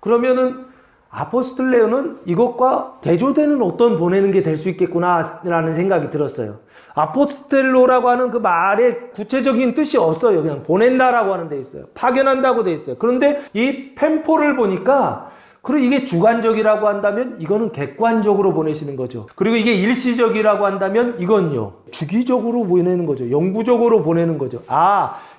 그러면은 아포스텔레오는 이것과 대조되는 어떤 보내는 게 될 수 있겠구나라는 생각이 들었어요. 아포스텔로라고 하는 그 말에 구체적인 뜻이 없어요. 그냥 보낸다라고 하는 데 있어요. 파견한다고 돼 있어요. 그런데 이 펜포를 보니까 그리고 이게 주관적이라고 한다면 이거는 객관적으로 보내시는 거죠. 그리고 이게 일시적이라고 한다면 이건요, 주기적으로 보내는 거죠. 영구적으로 보내는 거죠.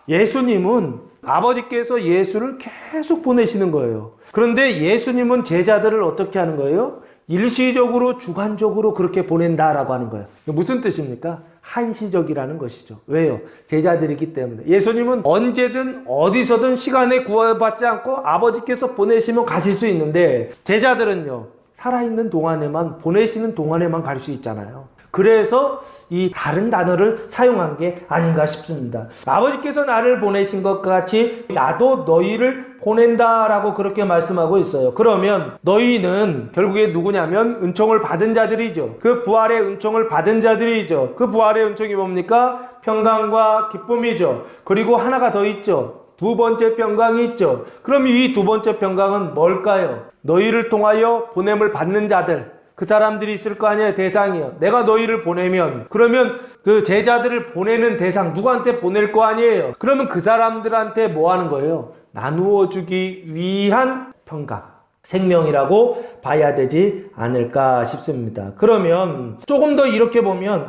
예수님은 아버지께서 예수를 계속 보내시는 거예요. 그런데 예수님은 제자들을 어떻게 하는 거예요? 일시적으로, 주관적으로 그렇게 보낸다라고 하는 거예요. 무슨 뜻입니까? 한시적이라는 것이죠. 왜요? 제자들이기 때문에. 예수님은 언제든 어디서든 시간에 구애받지 않고 아버지께서 보내시면 가실 수 있는데 제자들은요, 살아있는 동안에만, 보내시는 동안에만 갈 수 있잖아요. 그래서 이 다른 단어를 사용한 게 아닌가 싶습니다. 아버지께서 나를 보내신 것 같이 나도 너희를 보낸다라고 그렇게 말씀하고 있어요. 그러면 너희는 결국에 누구냐면 은총을 받은 자들이죠. 그 부활의 은총을 받은 자들이죠. 그 부활의 은총이 뭡니까? 평강과 기쁨이죠. 그리고 하나가 더 있죠. 두 번째 평강이 있죠. 그럼 이 두 번째 평강은 뭘까요? 너희를 통하여 보냄을 받는 자들, 그 사람들이 있을 거 아니에요. 대상이요. 내가 너희를 보내면, 그러면 그 제자들을 보내는 대상, 누구한테 보낼 거 아니에요. 그러면 그 사람들한테 뭐 하는 거예요? 나누어 주기 위한 평강, 생명이라고 봐야 되지 않을까 싶습니다. 그러면 조금 더 이렇게 보면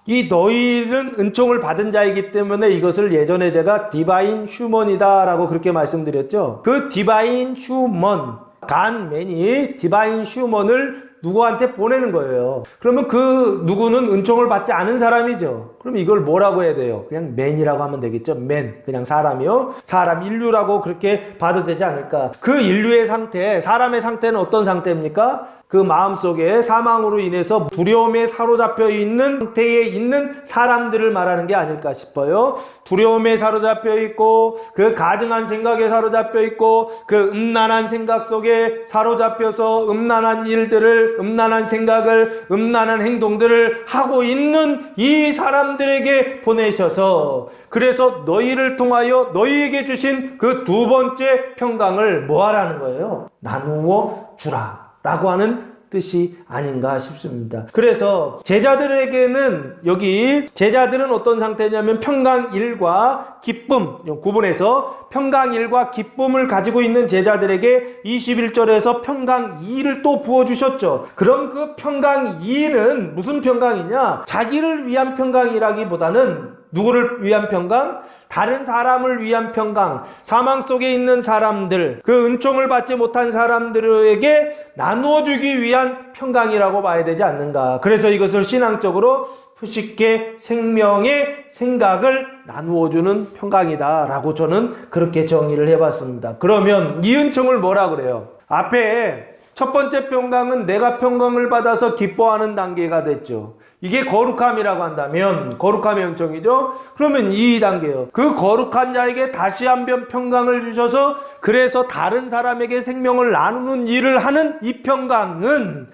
이 너희는 은총을 받은 자이기 때문에 이것을 예전에 제가 디바인 휴먼이다 라고 그렇게 말씀드렸죠. 그 디바인 휴먼, 간맨이 디바인 휴먼을 누구한테 보내는 거예요. 그러면 그 누구는 은총을 받지 않은 사람이죠. 그럼 이걸 뭐라고 해야 돼요? 그냥 맨이라고 하면 되겠죠. 맨, 그냥 사람이요. 사람, 인류라고 그렇게 봐도 되지 않을까. 그 인류의 상태, 사람의 상태는 어떤 상태입니까? 그 마음속에 사망으로 인해서 두려움에 사로잡혀 있는 상태에 있는 사람들을 말하는 게 아닐까 싶어요. 두려움에 사로잡혀 있고 그 가증한 생각에 사로잡혀 있고 그 음란한 생각 속에 사로잡혀서 음란한 일들을, 음란한 생각을, 음란한 행동들을 하고 있는 이 사람들에게 보내셔서 그래서 너희를 통하여 너희에게 주신 그 두 번째 평강을 뭐 하라는 거예요? 나누어 주라 라고 하는 뜻이 아닌가 싶습니다. 그래서 제자들에게는 여기 제자들은 어떤 상태냐면 평강일과 기쁨, 구분해서 평강일과 기쁨을 가지고 있는 제자들에게 21절에서 평강이를 또 부어주셨죠. 그럼 그 평강이는 무슨 평강이냐? 자기를 위한 평강이라기보다는 누구를 위한 평강? 다른 사람을 위한 평강, 사망 속에 있는 사람들, 그 은총을 받지 못한 사람들에게 나누어 주기 위한 평강이라고 봐야 되지 않는가. 그래서 이것을 신앙적으로 쉽게 생명의 생각을 나누어 주는 평강이다 라고 저는 그렇게 정의를 해봤습니다. 그러면 이 은총을 뭐라 그래요? 앞에 첫 번째 평강은 내가 평강을 받아서 기뻐하는 단계가 됐죠. 이게 거룩함이라고 한다면 거룩함의 은총이죠. 그러면 이 단계요. 그 거룩한 자에게 다시 한번 평강을 주셔서 그래서 다른 사람에게 생명을 나누는 일을 하는 이 평강은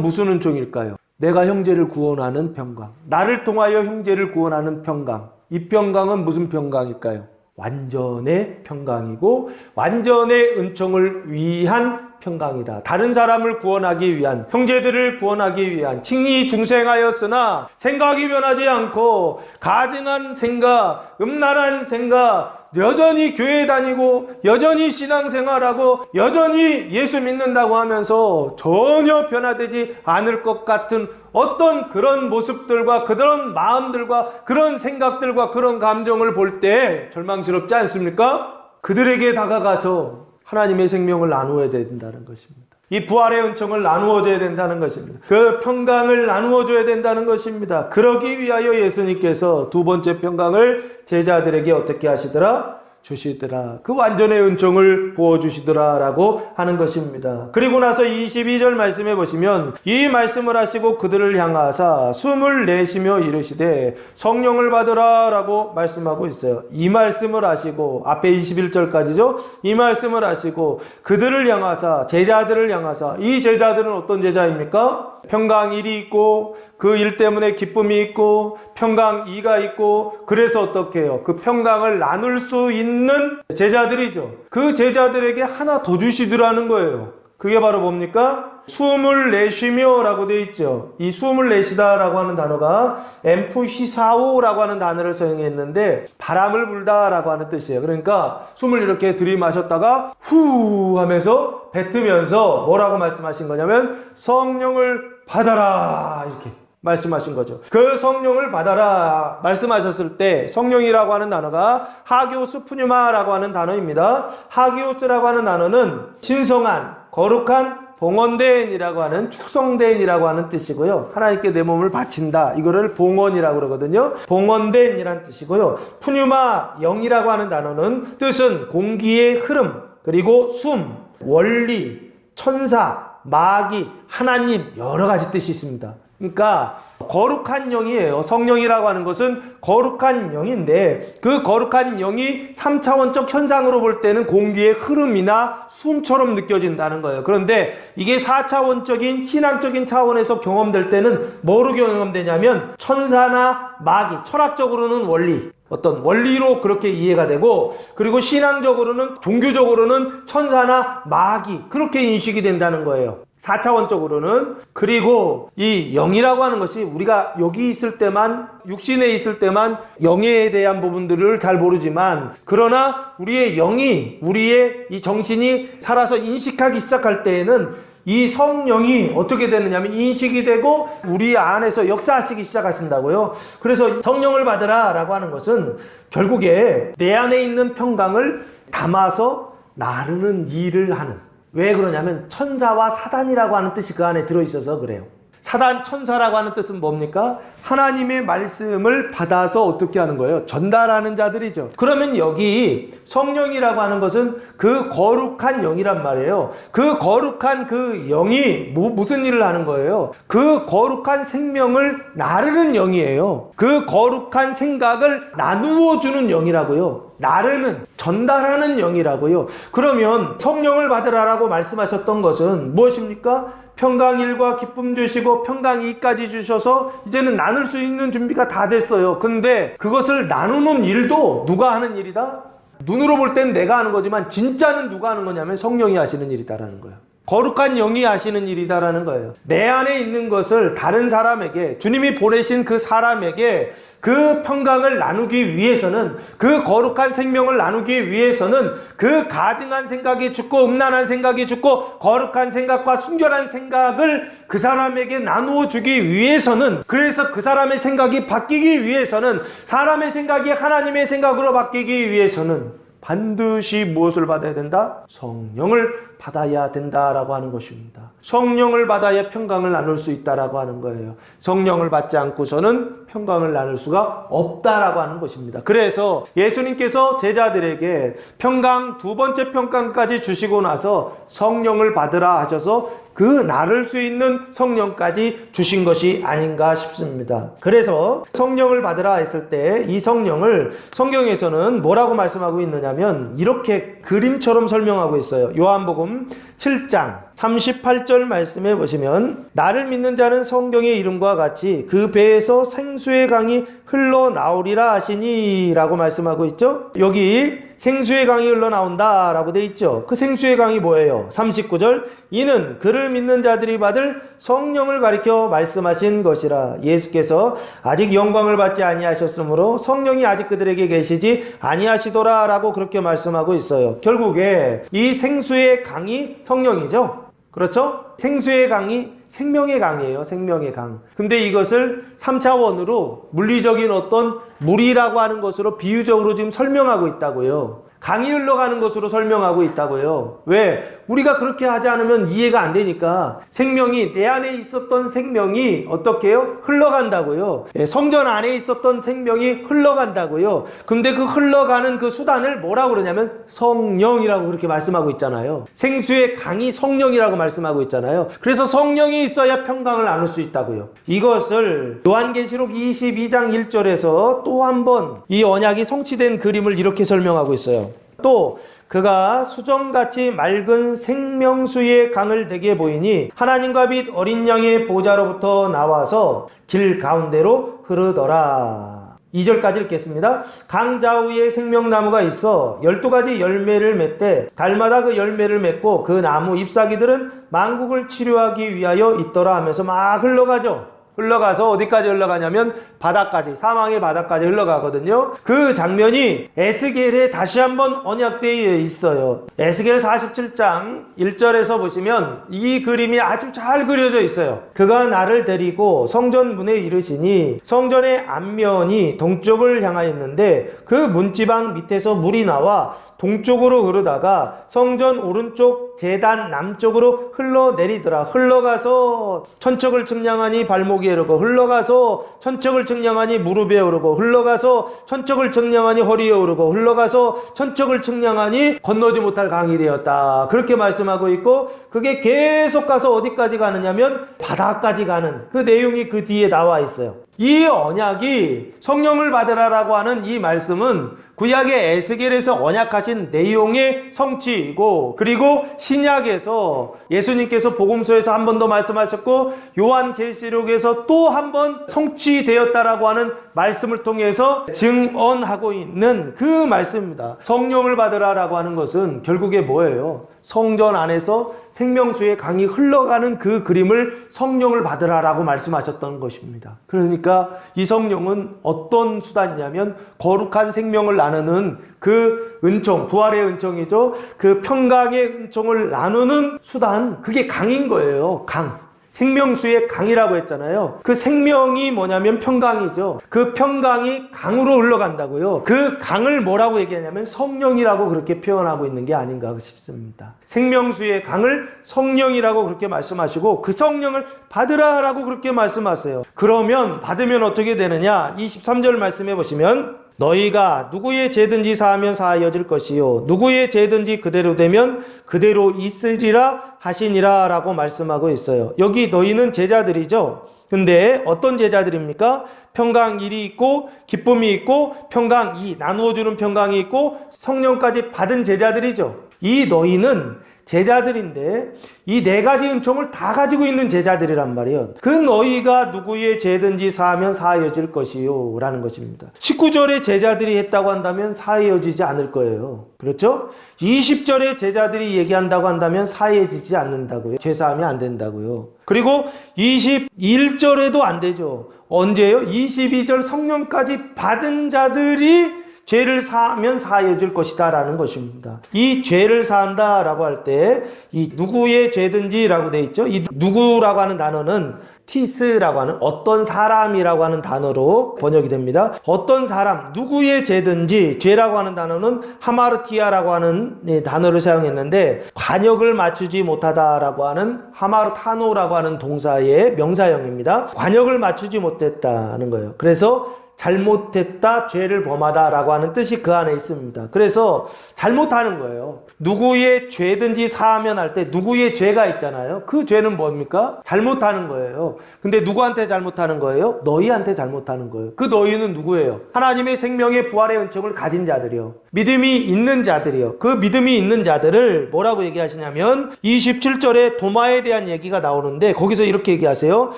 무슨 은총일까요? 내가 형제를 구원하는 평강, 나를 통하여 형제를 구원하는 평강. 이 평강은 무슨 평강일까요? 완전의 평강이고 완전의 은총을 위한 평강이다. 다른 사람을 구원하기 위한, 형제들을 구원하기 위한 칭의 중생하였으나 생각이 변하지 않고 가증한 생각, 음란한 생각, 여전히 교회 다니고 여전히 신앙생활하고 여전히 예수 믿는다고 하면서 전혀 변화되지 않을 것 같은 어떤 그런 모습들과 그런 마음들과 그런 생각들과 그런 감정을 볼 때 절망스럽지 않습니까? 그들에게 다가가서 하나님의 생명을 나누어야 된다는 것입니다. 이 부활의 은총을 나누어줘야 된다는 것입니다. 그 평강을 나누어줘야 된다는 것입니다. 그러기 위하여 예수님께서 두 번째 평강을 제자들에게 어떻게 하시더라? 주시더라. 그 완전의 은총을 부어주시더라 라고 하는 것입니다. 그리고 나서 22절 말씀해 보시면 이 말씀을 하시고 그들을 향하사 숨을 내쉬며 이르시되 성령을 받으라 라고 말씀하고 있어요. 이 말씀을 하시고 앞에 21절까지죠. 이 말씀을 하시고 그들을 향하사, 제자들을 향하사, 이 제자들은 어떤 제자입니까? 평강 1이 있고 그 일 때문에 기쁨이 있고 평강 2가 있고, 그래서 어떻게 해요? 그 평강을 나눌 수 있는 제자들이죠. 그 제자들에게 하나 더 주시더라는 거예요. 그게 바로 뭡니까? 숨을 내쉬며 라고 되어 있죠. 이 숨을 내쉬다 라고 하는 단어가 엠프히사오라고 하는 단어를 사용했는데 바람을 불다 라고 하는 뜻이에요. 그러니까 숨을 이렇게 들이마셨다가 후 하면서 뱉으면서 뭐라고 말씀하신 거냐면 성령을 받아라 이렇게 말씀하신 거죠. 그 성령을 받아라 말씀하셨을 때 성령이라고 하는 단어가 하기오스 푸뉴마라고 하는 단어입니다. 하기오스라고 하는 단어는 신성한, 거룩한, 봉헌된이라고 하는, 축성된이라고 하는 뜻이고요. 하나님께 내 몸을 바친다. 이거를 봉헌이라고 그러거든요. 봉헌된이란 뜻이고요. 푸뉴마, 영이라고 하는 단어는 뜻은 공기의 흐름, 그리고 숨, 원리, 천사, 마귀, 하나님, 여러 가지 뜻이 있습니다. 그러니까 거룩한 영이에요. 성령이라고 하는 것은 거룩한 영인데 그 거룩한 영이 3차원적 현상으로 볼 때는 공기의 흐름이나 숨처럼 느껴진다는 거예요. 그런데 이게 4차원적인 신앙적인 차원에서 경험될 때는 뭐로 경험되냐면 천사나 마귀, 철학적으로는 원리, 어떤 원리로 그렇게 이해가 되고, 그리고 신앙적으로는, 종교적으로는 천사나 마귀, 그렇게 인식이 된다는 거예요. 4차원적으로는. 그리고 이 영이라고 하는 것이 우리가 여기 있을 때만, 육신에 있을 때만 영에 대한 부분들을 잘 모르지만, 그러나 우리의 영이, 우리의 이 정신이 살아서 인식하기 시작할 때에는 이 성령이 어떻게 되느냐면 인식이 되고 우리 안에서 역사하시기 시작하신다고요. 그래서 성령을 받으라 라고 하는 것은 결국에 내 안에 있는 평강을 담아서 나르는 일을 하는, 왜 그러냐면 천사와 사단이라고 하는 뜻이 그 안에 들어있어서 그래요. 사단, 천사라고 하는 뜻은 뭡니까? 하나님의 말씀을 받아서 어떻게 하는 거예요? 전달하는 자들이죠. 그러면 여기 성령이라고 하는 것은 그 거룩한 영이란 말이에요. 그 거룩한 그 영이 무슨 일을 하는 거예요? 그 거룩한 생명을 나르는 영이에요. 그 거룩한 생각을 나누어 주는 영이라고요. 나르는, 전달하는 영이라고요. 그러면 성령을 받으라라고 말씀하셨던 것은 무엇입니까? 평강 1과 기쁨 주시고 평강 2까지 주셔서 이제는 나눌 수 있는 준비가 다 됐어요. 근데 그것을 나누는 일도 누가 하는 일이다? 눈으로 볼 땐 내가 하는 거지만 진짜는 누가 하는 거냐면 성령이 하시는 일이다라는 거예요. 거룩한 영이 하시는 일이다라는 거예요. 내 안에 있는 것을 다른 사람에게, 주님이 보내신 그 사람에게 그 평강을 나누기 위해서는, 그 거룩한 생명을 나누기 위해서는 그 가증한 생각이 죽고 음란한 생각이 죽고 거룩한 생각과 순결한 생각을 그 사람에게 나누어 주기 위해서는, 그래서 그 사람의 생각이 바뀌기 위해서는, 사람의 생각이 하나님의 생각으로 바뀌기 위해서는 반드시 무엇을 받아야 된다? 성령을 받아야 된다라고 하는 것입니다. 성령을 받아야 평강을 나눌 수 있다라고 하는 거예요. 성령을 받지 않고서는 평강을 나눌 수가 없다라고 하는 것입니다. 그래서 예수님께서 제자들에게 평강, 두 번째 평강까지 주시고 나서 성령을 받으라 하셔서 그 나눌 수 있는 성령까지 주신 것이 아닌가 싶습니다. 그래서 성령을 받으라 했을 때 이 성령을 성경에서는 뭐라고 말씀하고 있느냐면 이렇게 그림처럼 설명하고 있어요. 요한복음 7장 38절 말씀해 보시면 나를 믿는 자는 성경의 이름과 같이 그 배에서 생수의 강이 흘러나오리라 하시니 라고 말씀하고 있죠. 여기 생수의 강이 흘러나온다 라고 돼 있죠. 그 생수의 강이 뭐예요? 39절 이는 그를 믿는 자들이 받을 성령을 가리켜 말씀하신 것이라. 예수께서 아직 영광을 받지 아니하셨으므로 성령이 아직 그들에게 계시지 아니하시더라 라고 그렇게 말씀하고 있어요. 결국에 이 생수의 강이 성령이죠. 그렇죠? 생수의 강이 생명의 강이에요. 생명의 강. 근데 이것을 3차원으로 물리적인 어떤 물이라고 하는 것으로 비유적으로 지금 설명하고 있다고요. 강이 흘러가는 것으로 설명하고 있다고요. 왜? 우리가 그렇게 하지 않으면 이해가 안 되니까. 생명이, 내 안에 있었던 생명이 어떻게 해요? 흘러간다고요. 성전 안에 있었던 생명이 흘러간다고요. 근데 그 흘러가는 그 수단을 뭐라고 그러냐면 성령이라고 그렇게 말씀하고 있잖아요. 생수의 강이 성령이라고 말씀하고 있잖아요. 그래서 성령이 있어야 평강을 나눌 수 있다고요. 이것을 요한계시록 22장 1절에서 또 한 번 이 언약이 성취된 그림을 이렇게 설명하고 있어요. 또 그가 수정같이 맑은 생명수의 강을 되게 보이니 하나님과 및 어린 양의 보좌로부터 나와서 길 가운데로 흐르더라. 2절까지 읽겠습니다. 강 좌우에 생명나무가 있어 12가지 열매를 맺되 달마다 그 열매를 맺고 그 나무 잎사귀들은 만국을 치료하기 위하여 있더라 하면서 막 흘러가죠. 흘러가서 어디까지 흘러가냐면 바다까지, 사망의 바다까지 흘러가거든요. 그 장면이 에스겔에 다시 한번 언약되어 있어요. 에스겔 47장 1절에서 보시면 이 그림이 아주 잘 그려져 있어요. 그가 나를 데리고 성전 문에 이르시니 성전의 앞면이 동쪽을 향하였는데 그 문지방 밑에서 물이 나와 동쪽으로 흐르다가 성전 오른쪽 제단 남쪽으로 흘러내리더라. 흘러가서 천척을 측량하니 발목에 오르고 흘러가서 천척을 측량하니 무릎에 오르고 흘러가서 천척을 측량하니 허리에 오르고 흘러가서 천척을 측량하니 건너지 못할 강이 되었다. 그렇게 말씀하고 있고 그게 계속 가서 어디까지 가느냐면 바다까지 가는 그 내용이 그 뒤에 나와 있어요. 이 언약이 성령을 받으라라고 하는 이 말씀은 구약의 에스겔에서 언약하신 내용의 성취이고 그리고 신약에서 예수님께서 복음서에서 한 번 더 말씀하셨고 요한계시록에서 또 한 번 성취되었다라고 하는 말씀을 통해서 증언하고 있는 그 말씀입니다. 성령을 받으라라고 하는 것은 결국에 뭐예요? 성전 안에서 생명수의 강이 흘러가는 그 그림을 성령을 받으라라고 말씀하셨던 것입니다. 그러니까 이 성령은 어떤 수단이냐면 거룩한 생명을 나누는 그 은총, 부활의 은총이죠. 그 평강의 은총을 나누는 수단, 그게 강인 거예요. 강. 생명수의 강이라고 했잖아요. 그 생명이 뭐냐면 평강이죠. 그 평강이 강으로 흘러간다고요. 그 강을 뭐라고 얘기하냐면 성령이라고 그렇게 표현하고 있는 게 아닌가 싶습니다. 생명수의 강을 성령이라고 그렇게 말씀하시고 그 성령을 받으라라고 그렇게 말씀하세요. 그러면 받으면 어떻게 되느냐? 23절 말씀해 보시면 너희가 누구의 죄든지 사하면 사하여질 것이요 누구의 죄든지 그대로 되면 그대로 있으리라 하시니라 라고 말씀하고 있어요. 여기 너희는 제자들이죠. 근데 어떤 제자들입니까? 평강 1이 있고 기쁨이 있고 평강 2 나누어주는 평강이 있고 성령까지 받은 제자들이죠. 이 너희는 제자들인데 이 네 가지 은총을 다 가지고 있는 제자들이란 말이에요. 그 너희가 누구의 죄든지 사하면 사하여질 것이요 라는 것입니다. 19절에 제자들이 했다고 한다면 사하여지지 않을 거예요. 그렇죠? 20절에 제자들이 얘기한다고 한다면 사하여지지 않는다고요. 죄사함이 안 된다고요. 그리고 21절에도 안 되죠. 언제요? 22절 성령까지 받은 자들이 죄를 사하면 사하여질 것이다 라는 것입니다. 이 죄를 사한다 라고 할 때 이 누구의 죄든지 라고 되어 있죠. 이 누구라고 하는 단어는 티스라고 하는 어떤 사람이라고 하는 단어로 번역이 됩니다. 어떤 사람, 누구의 죄든지 죄라고 하는 단어는 하마르티아라고 하는 단어를 사용했는데 관역을 맞추지 못하다라고 하는 하마르타노라고 하는 동사의 명사형입니다. 관역을 맞추지 못했다는 거예요. 그래서 잘못했다, 죄를 범하다 라고 하는 뜻이 그 안에 있습니다. 그래서 잘못하는 거예요. 누구의 죄든지 사하면 할 때 누구의 죄가 있잖아요. 그 죄는 뭡니까? 잘못하는 거예요. 근데 누구한테 잘못하는 거예요? 너희한테 잘못하는 거예요. 그 너희는 누구예요? 하나님의 생명의 부활의 은총을 가진 자들이요. 믿음이 있는 자들이요. 그 믿음이 있는 자들을 뭐라고 얘기하시냐면 27절에 도마에 대한 얘기가 나오는데 거기서 이렇게 얘기하세요.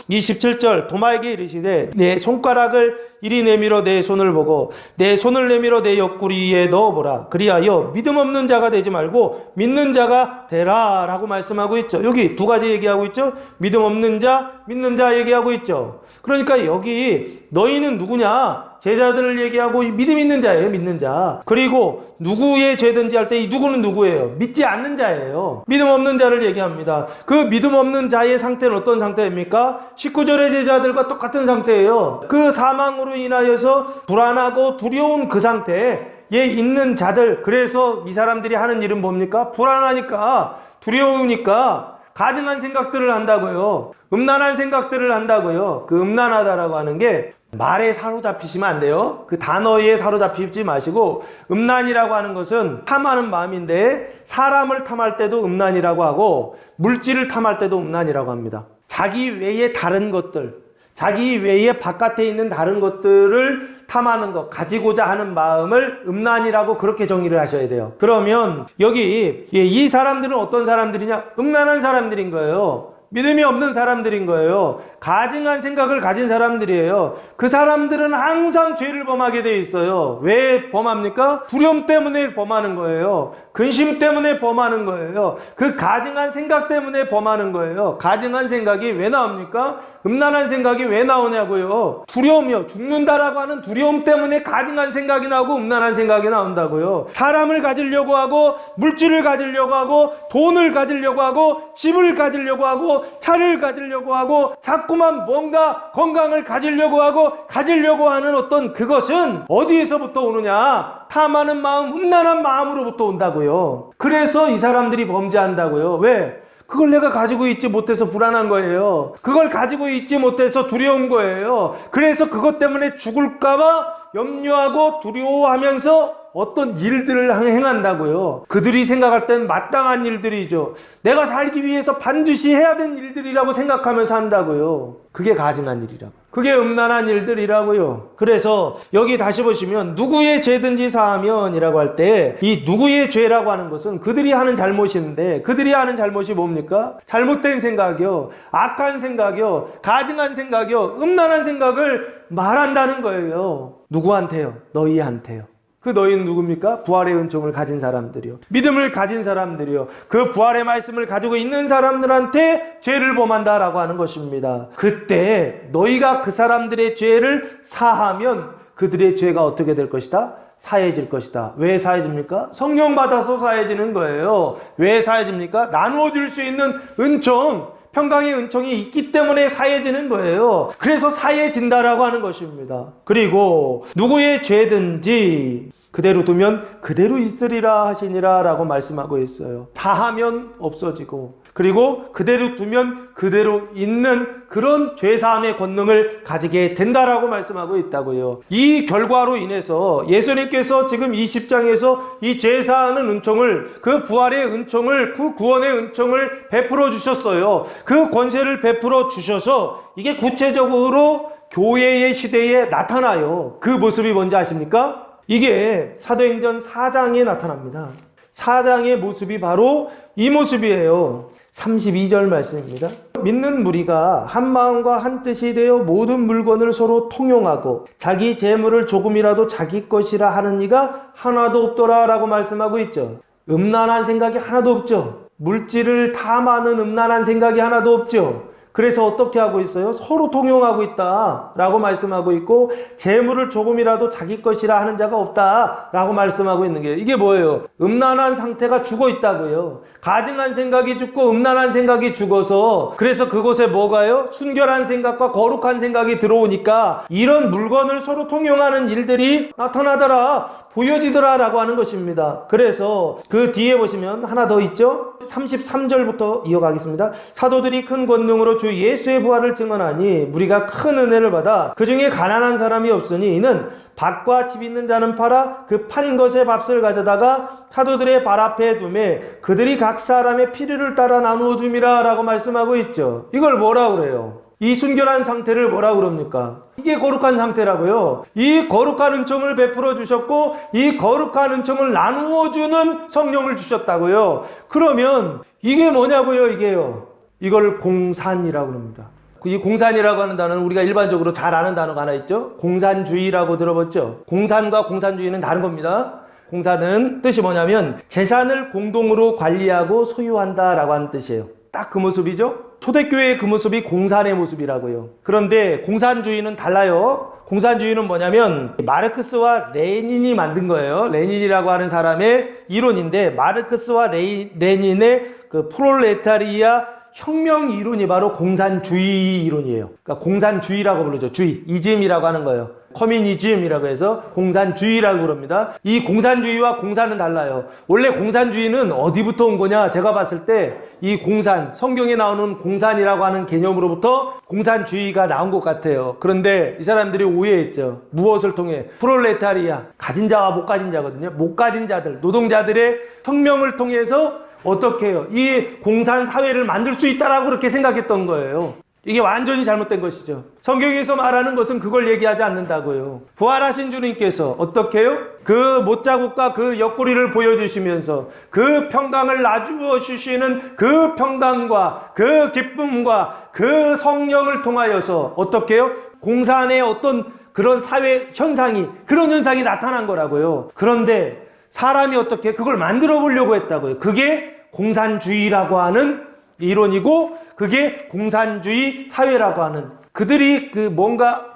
27절 도마에게 이르시되 내 손가락을 이리 내밀어 내 손을 보고 내 손을 내밀어 내 옆구리에 넣어보라. 그리하여 믿음 없는 자가 되지 말고 믿는 자가 되라 라고 말씀하고 있죠. 여기 두 가지 얘기하고 있죠. 믿음 없는 자, 믿는 자 얘기하고 있죠. 그러니까 여기 너희는 누구냐? 제자들을 얘기하고 믿음 있는 자예요. 믿는 자. 그리고 누구의 죄든지 할 때 이 누구는 누구예요? 믿지 않는 자예요. 믿음 없는 자를 얘기합니다. 그 믿음 없는 자의 상태는 어떤 상태입니까? 19절의 제자들과 똑같은 상태예요. 그 사망으로 인하여서 불안하고 두려운 그 상태에 있는 자들. 그래서 이 사람들이 하는 일은 뭡니까? 불안하니까, 두려우니까 가증한 생각들을 한다고요. 음란한 생각들을 한다고요. 그 음란하다라고 하는 게 말에 사로잡히시면 안 돼요. 그 단어에 사로잡히지 마시고, 음란이라고 하는 것은 탐하는 마음인데 사람을 탐할 때도 음란이라고 하고 물질을 탐할 때도 음란이라고 합니다. 자기 외에 다른 것들, 자기 외에 바깥에 있는 다른 것들을 탐하는 것, 가지고자 하는 마음을 음란이라고 그렇게 정의를 하셔야 돼요. 그러면 여기 이 사람들은 어떤 사람들이냐? 음란한 사람들인 거예요. 믿음이 없는 사람들인 거예요. 가증한 생각을 가진 사람들이에요. 그 사람들은 항상 죄를 범하게 돼 있어요. 왜 범합니까? 두려움 때문에 범하는 거예요. 근심 때문에 범하는 거예요. 그 가증한 생각 때문에 범하는 거예요. 가증한 생각이 왜 나옵니까? 음란한 생각이 왜 나오냐고요. 두려움이요. 죽는다라고 하는 두려움 때문에 가증한 생각이 나오고 음란한 생각이 나온다고요. 사람을 가지려고 하고 물질을 가지려고 하고 돈을 가지려고 하고 집을 가지려고 하고 차를 가지려고 하고 자꾸만 뭔가 건강을 가지려고 하는 어떤 그것은 어디에서부터 오느냐? 탐하는 마음, 음란한 마음으로부터 온다고요. 그래서 이 사람들이 범죄한다고요. 왜? 그걸 내가 가지고 있지 못해서 불안한 거예요. 그걸 가지고 있지 못해서 두려운 거예요. 그래서 그것 때문에 죽을까봐 염려하고 두려워하면서 어떤 일들을 행한다고요. 그들이 생각할 땐 마땅한 일들이죠. 내가 살기 위해서 반드시 해야 되는 일들이라고 생각하면서 한다고요. 그게 가증한 일이라고. 그게 음란한 일들이라고요. 그래서 여기 다시 보시면 누구의 죄든지 사하면이라고 할 때 이 누구의 죄라고 하는 것은 그들이 하는 잘못인데 그들이 하는 잘못이 뭡니까? 잘못된 생각이요. 악한 생각이요. 가증한 생각이요. 음란한 생각을 말한다는 거예요. 누구한테요? 너희한테요. 그 너희는 누굽니까? 부활의 은총을 가진 사람들이요. 믿음을 가진 사람들이요. 그 부활의 말씀을 가지고 있는 사람들한테 죄를 범한다라고 하는 것입니다. 그때 너희가 그 사람들의 죄를 사하면 그들의 죄가 어떻게 될 것이다? 사해질 것이다. 왜 사해집니까? 성령 받아서 사해지는 거예요. 왜 사해집니까? 나누어 줄 수 있는 은총, 평강의 은총이 있기 때문에 사해지는 거예요. 그래서 사해진다라고 하는 것입니다. 그리고 누구의 죄든지 그대로 두면 그대로 있으리라 하시니라 라고 말씀하고 있어요. 사하면 없어지고 그리고 그대로 두면 그대로 있는 그런 죄사함의 권능을 가지게 된다라고 말씀하고 있다고요. 이 결과로 인해서 예수님께서 지금 이 10장에서 이 죄사하는 은총을, 그 부활의 은총을, 그 구원의 은총을 베풀어 주셨어요. 그 권세를 베풀어 주셔서 이게 구체적으로 교회의 시대에 나타나요. 그 모습이 뭔지 아십니까? 이게 사도행전 4장에 나타납니다. 4장의 모습이 바로 이 모습이에요. 32절 말씀입니다. 믿는 무리가 한 마음과 한 뜻이 되어 모든 물건을 서로 통용하고 자기 재물을 조금이라도 자기 것이라 하는 이가 하나도 없더라 라고 말씀하고 있죠. 음란한 생각이 하나도 없죠. 물질을 탐하는 음란한 생각이 하나도 없죠. 그래서 어떻게 하고 있어요? 서로 통용하고 있다라고 말씀하고 있고 재물을 조금이라도 자기 것이라 하는 자가 없다라고 말씀하고 있는 게 이게 뭐예요? 음란한 상태가 죽어 있다고요. 가증한 생각이 죽고 음란한 생각이 죽어서 그래서 그곳에 뭐가요? 순결한 생각과 거룩한 생각이 들어오니까 이런 물건을 서로 통용하는 일들이 나타나더라, 보여지더라 라고 하는 것입니다. 그래서 그 뒤에 보시면 하나 더 있죠? 33절부터 이어가겠습니다. 사도들이 큰 권능으로 주 예수의 부활을 증언하니 무리가 큰 은혜를 받아 그 중에 가난한 사람이 없으니 이는 밭과 집 있는 자는 팔아 그 판 것의 값을 가져다가 사도들의 발 앞에 두매 그들이 각 사람의 필요를 따라 나누어 줌이라 라고 말씀하고 있죠. 이걸 뭐라고 그래요? 이 순결한 상태를 뭐라 그럽니까? 이게 거룩한 상태라고요. 이 거룩한 은총을 베풀어 주셨고 이 거룩한 은총을 나누어 주는 성령을 주셨다고요. 그러면 이게 뭐냐고요, 이게요. 이걸 공산이라고 합니다. 이 공산이라고 하는 단어는 우리가 일반적으로 잘 아는 단어가 하나 있죠. 공산주의라고 들어봤죠. 공산과 공산주의는 다른 겁니다. 공산은 뜻이 뭐냐면 재산을 공동으로 관리하고 소유한다라고 하는 뜻이에요. 딱 그 모습이죠. 초대교회의 그 모습이 공산의 모습이라고요. 그런데 공산주의는 달라요. 공산주의는 뭐냐면 마르크스와 레닌이 만든 거예요. 레닌이라고 하는 사람의 이론인데 마르크스와 레닌의 그 프롤레타리아 혁명 이론이 바로 공산주의 이론이에요. 그러니까 공산주의라고 부르죠. 주의, 이즘이라고 하는 거예요. 커뮤니즘이라고 해서 공산주의라고 그럽니다. 이 공산주의와 공산은 달라요. 원래 공산주의는 어디부터 온 거냐? 제가 봤을 때 이 공산, 성경에 나오는 공산이라고 하는 개념으로부터 공산주의가 나온 것 같아요. 그런데 이 사람들이 오해했죠. 무엇을 통해? 프롤레타리아, 가진 자와 못 가진 자거든요. 못 가진 자들, 노동자들의 혁명을 통해서 어떻게 해요? 이 공산 사회를 만들 수 있다라고 그렇게 생각했던 거예요. 이게 완전히 잘못된 것이죠. 성경에서 말하는 것은 그걸 얘기하지 않는다고요. 부활하신 주님께서 어떻게 해요? 그 못자국과 그 옆구리를 보여주시면서 그 평강을 나주어 주시는 그 평강과 그 기쁨과 그 성령을 통하여서 어떻게 해요? 공산의 어떤 그런 사회 현상이, 그런 현상이 나타난 거라고요. 그런데 사람이 어떻게 그걸 만들어 보려고 했다고요. 그게 공산주의라고 하는 이론이고 그게 공산주의 사회라고 하는, 그들이 뭔가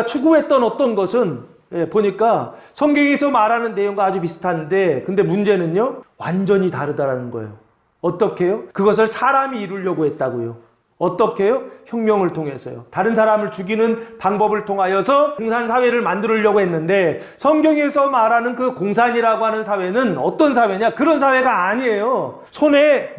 추구했던 어떤 것은 보니까 성경에서 말하는 내용과 아주 비슷한데, 근데 문제는요 완전히 다르다라는 거예요. 어떻게 해요? 그것을 사람이 이루려고 했다고요. 어떻게 해요? 혁명을 통해서요. 다른 사람을 죽이는 방법을 통하여서 공산사회를 만들려고 했는데 성경에서 말하는 그 공산이라고 하는 사회는 어떤 사회냐? 그런 사회가 아니에요. 손에